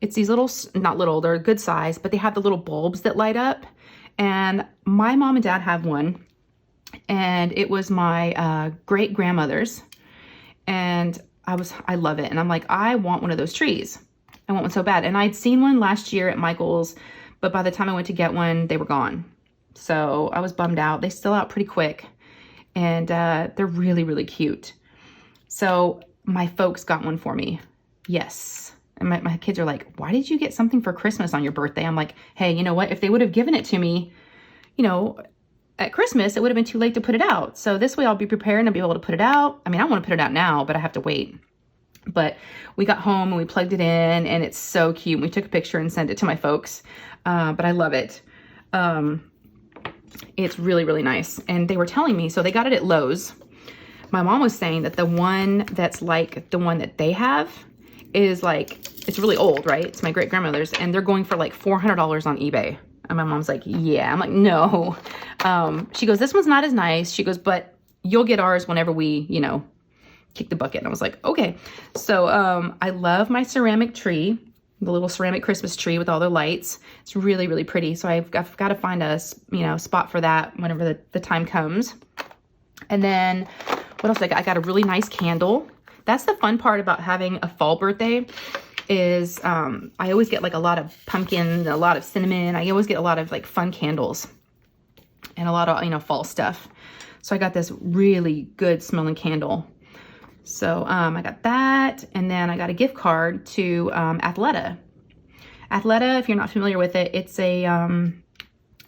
It's these little, not little, they're a good size, but they have the little bulbs that light up. And my mom and dad have one, and it was my great grandmother's, and I love it. And I'm like, I want one of those trees. I want one so bad. And I'd seen one last year at Michael's, but by the time I went to get one, they were gone. So I was bummed out. They still out pretty quick, and they're really, really cute. So my folks got one for me. Yes. And my kids are like, why did you get something for Christmas on your birthday? I'm like, hey, you know what? If they would have given it to me, at Christmas, it would have been too late to put it out. So this way I'll be prepared and I'll be able to put it out. I mean, I want to put it out now, but I have to wait. But we got home and we plugged it in, and it's so cute. We took a picture and sent it to my folks. But I love it. It's really, really nice. And they were telling me, so they got it at Lowe's. My mom was saying that the one that's like the one that they have is like, it's really old, right? It's my great grandmother's, and they're going for like $400 on eBay. And my mom's like, yeah. I'm like, no. She goes, this one's not as nice. She goes, but you'll get ours whenever we, kick the bucket. And I was like, okay. So I love my ceramic tree, the little ceramic Christmas tree with all the lights. It's really, really pretty. So I've got to find a, spot for that whenever the time comes. And then what else? I got a really nice candle. That's the fun part about having a fall birthday is I always get like a lot of pumpkin, a lot of cinnamon. I always get a lot of like fun candles and a lot of, fall stuff. So I got this really good smelling candle. So I got that, and then I got a gift card to Athleta. Athleta, if you're not familiar with it, it's a,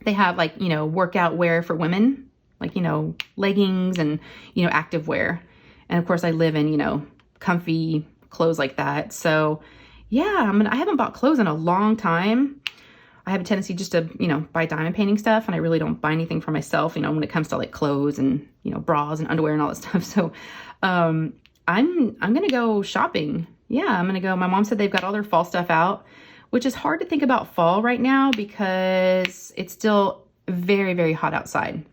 they have like, workout wear for women, like, leggings and, active wear. And of course I live in, comfy clothes like that. So yeah, I haven't bought clothes in a long time. I have a tendency just to, buy diamond painting stuff, and I really don't buy anything for myself, when it comes to like clothes and, bras and underwear and all that stuff. So, I'm going to go shopping. Yeah, I'm going to go. My mom said they've got all their fall stuff out, which is hard to think about fall right now because it's still very, very hot outside.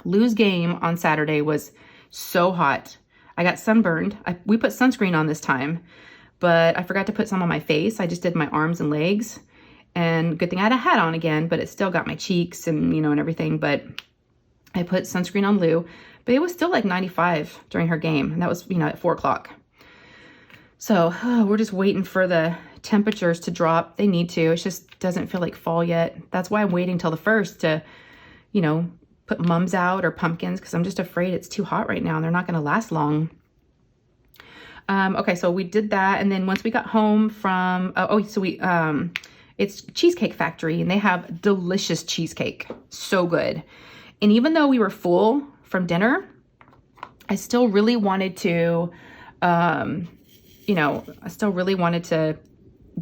Lou's game on Saturday was so hot. I got sunburned. We put sunscreen on this time, but I forgot to put some on my face. I just did my arms and legs, and good thing I had a hat on again, but it still got my cheeks and, and everything. But I put sunscreen on Lou. But it was still like 95 during her game. And that was, at 4 o'clock. So we're just waiting for the temperatures to drop. They need to. It just doesn't feel like fall yet. That's why I'm waiting till the 1st to, put mums out or pumpkins, because I'm just afraid it's too hot right now and they're not going to last long. Okay, so we did that. And then once we got home from, it's Cheesecake Factory, and they have delicious cheesecake. So good. And even though we were full from dinner, I still really wanted to,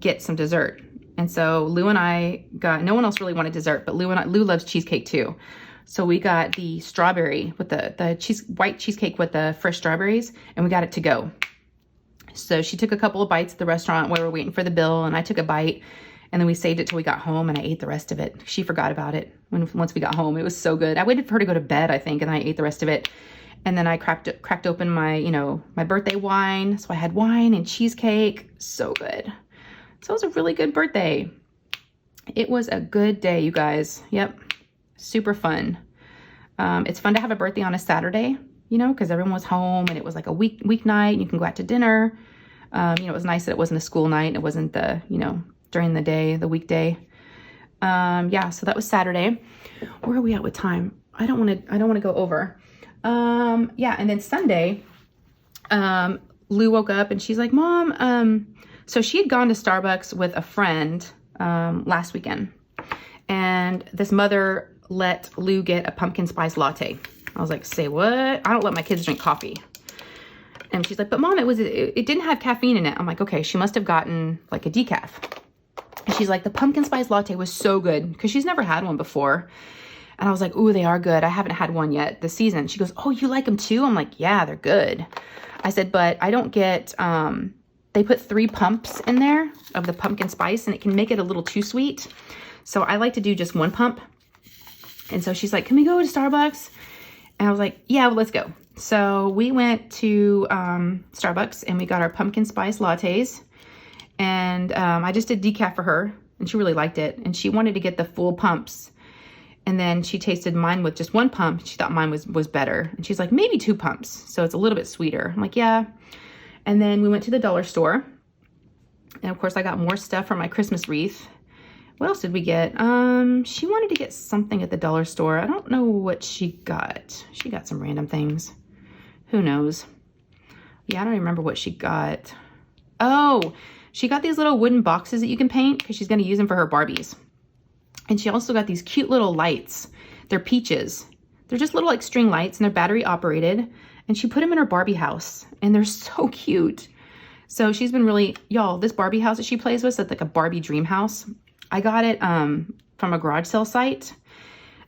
get some dessert. And so Lou and I got, no one else really wanted dessert, but Lou loves cheesecake too. So we got the strawberry with the white cheesecake with the fresh strawberries, and we got it to go. So she took a couple of bites at the restaurant while we were waiting for the bill, and I took a bite, and then we saved it till we got home, and I ate the rest of it. She forgot about it once we got home. It was so good. I waited for her to go to bed, I think, and I ate the rest of it. And then I cracked open my, my birthday wine. So I had wine and cheesecake. So good. So it was a really good birthday. It was a good day, you guys. Yep. Super fun. It's fun to have a birthday on a Saturday, you know, because everyone was home and it was like a weeknight and you can go out to dinner. You know, it was nice that it wasn't a school night. It wasn't the, you know, during the day, the weekday. Yeah, so that was Saturday. Where are we at with time? I don't want to go over. Yeah, and then Sunday, Lou woke up and she's like, Mom, so she had gone to Starbucks with a friend last weekend, and this mother let Lou get a pumpkin spice latte. I was like, say what? I don't let my kids drink coffee. And she's like, but Mom, it didn't have caffeine in it. I'm like, okay, she must have gotten like a decaf. And she's like, the pumpkin spice latte was so good, because she's never had one before. And I was like, ooh, they are good. I haven't had one yet this season. She goes, oh, you like them too? I'm like, yeah, they're good. I said, but I don't get, they put 3 pumps in there of the pumpkin spice, and it can make it a little too sweet. So I like to do just 1 pump. And so she's like, can we go to Starbucks? And I was like, yeah, well, let's go. So we went to Starbucks and we got our pumpkin spice lattes. And I just did decaf for her, and she really liked it. And she wanted to get the full pumps. And then she tasted mine with just 1 pump. She thought mine was better. And she's like, maybe 2 pumps. So it's a little bit sweeter. I'm like, yeah. And then we went to the dollar store. And of course I got more stuff for my Christmas wreath. What else did we get? She wanted to get something at the dollar store. I don't know what she got. She got some random things. Who knows? Yeah, I don't even remember what she got. Oh, she got these little wooden boxes that you can paint because she's going to use them for her Barbies. And she also got these cute little lights. They're peaches. They're just little like string lights, and they're battery operated. And she put them in her Barbie house, and they're so cute. So she's been really, y'all, this Barbie house that she plays with is like a Barbie dream house. I got it from a garage sale site,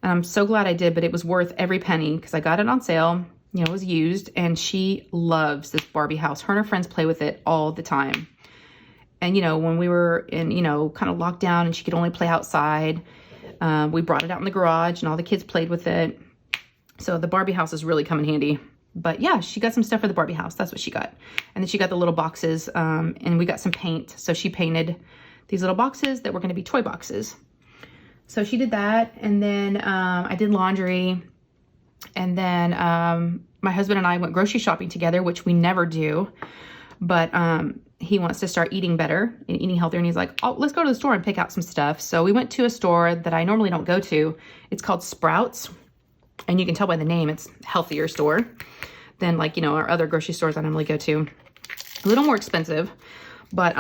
and I'm so glad I did, but it was worth every penny because I got it on sale. You know, it was used, and she loves this Barbie house. Her and her friends play with it all the time. And, you know, when we were in, you know, kind of locked down and she could only play outside, we brought it out in the garage and all the kids played with it. So the Barbie house is really come in handy. But yeah, she got some stuff for the Barbie house. That's what she got. And then she got the little boxes, and we got some paint. So she painted these little boxes that were going to be toy boxes. So she did that. And then I did laundry. And then my husband and I went grocery shopping together, which we never do. But he wants to start eating better and eating healthier. And he's like, oh, let's go to the store and pick out some stuff. So we went to a store that I normally don't go to. It's called Sprouts. And you can tell by the name, it's a healthier store than like, you know, our other grocery stores I normally go to. A little more expensive. But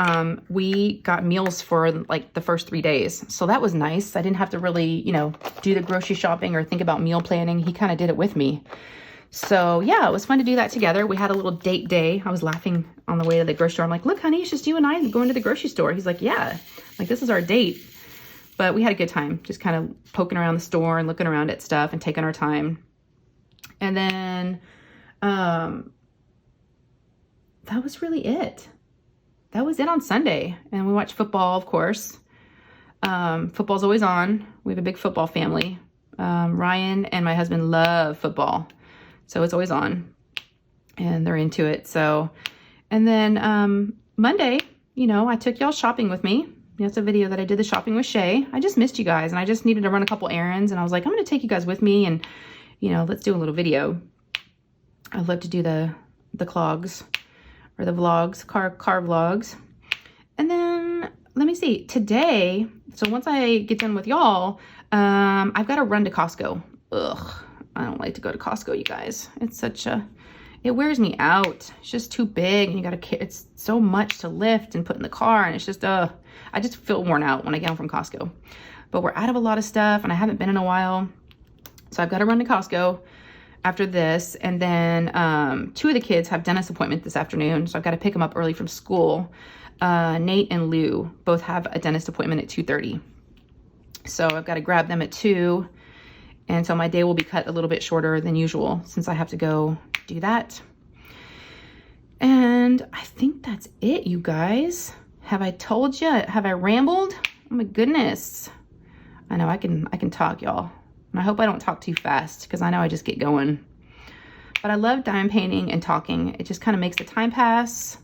we got meals for like the first 3 days. So that was nice. I didn't have to really, you know, do the grocery shopping or think about meal planning. He kind of did it with me. So yeah, it was fun to do that together. We had a little date day. I was laughing on the way to the grocery store. I'm like, look, honey, it's just you and I going to the grocery store. He's like, yeah, like this is our date. But we had a good time, just kind of poking around the store and looking around at stuff and taking our time. And then that was really it. That was it on Sunday. And we watched football, of course. Football's always on. We have a big football family. Ryan and my husband love football. So it's always on. And they're into it. So, and then Monday, you know, I took y'all shopping with me. That's a video that I did the shopping with Shay. I just missed you guys, and I just needed to run a couple errands. And I was like, I'm going to take you guys with me, and, you know, let's do a little video. I love to do the clogs. Or the vlogs, car vlogs. And then, let me see, today, so once I get done with y'all, I've got to run to Costco. Ugh, I don't like to go to Costco, you guys. It's such a, it wears me out. It's just too big, and you got to, it's so much to lift and put in the car, and it's just, I just feel worn out when I get home from Costco. But we're out of a lot of stuff, and I haven't been in a while. So I've got to run to Costco after this, and then 2 of the kids have dentist appointment this afternoon, so I've got to pick them up early from school. Nate and Lou both have a dentist appointment at 2:30, so I've got to grab them at 2, and so my day will be cut a little bit shorter than usual since I have to go do that. And I think that's it, you guys. Have I told you? Have I rambled? Oh my goodness. I know I can talk, y'all. And I hope I don't talk too fast because I know I just get going. But I love diamond painting and talking. It just kind of makes the time pass.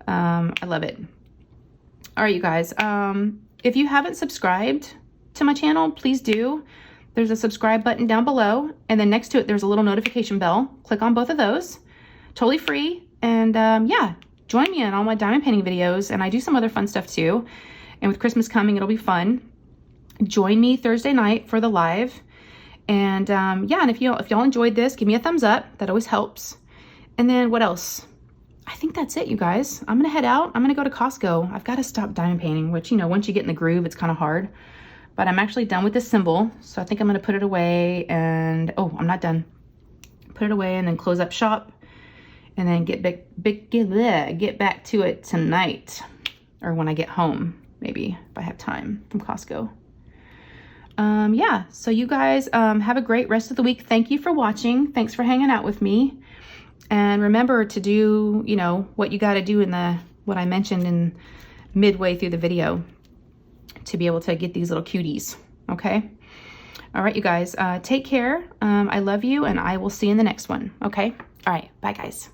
I love it. All right, you guys. If you haven't subscribed to my channel, please do. There's a subscribe button down below, and then next to it, there's a little notification bell. Click on both of those. Totally free. And yeah, join me in all my diamond painting videos, and I do some other fun stuff too. And with Christmas coming, it'll be fun. Join me Thursday night for the live. And yeah, and if y'all enjoyed this, give me a thumbs up. That always helps. And then what else? I think that's it, you guys. I'm gonna head out. I'm gonna go to Costco. I've got to stop diamond painting, which, you know, once you get in the groove, it's kind of hard. But I'm actually done with this symbol, so I think I'm gonna put it away. And oh, I'm not done. Put it away and then close up shop, and then get back to it tonight, or when I get home, maybe if I have time from Costco. Yeah, so you guys have a great rest of the week. Thank you for watching. Thanks for hanging out with me. And remember to do, you know, what you got to do in what I mentioned in midway through the video to be able to get these little cuties. Okay. All right, you guys, take care. I love you, and I will see you in the next one. Okay. All right. Bye, guys.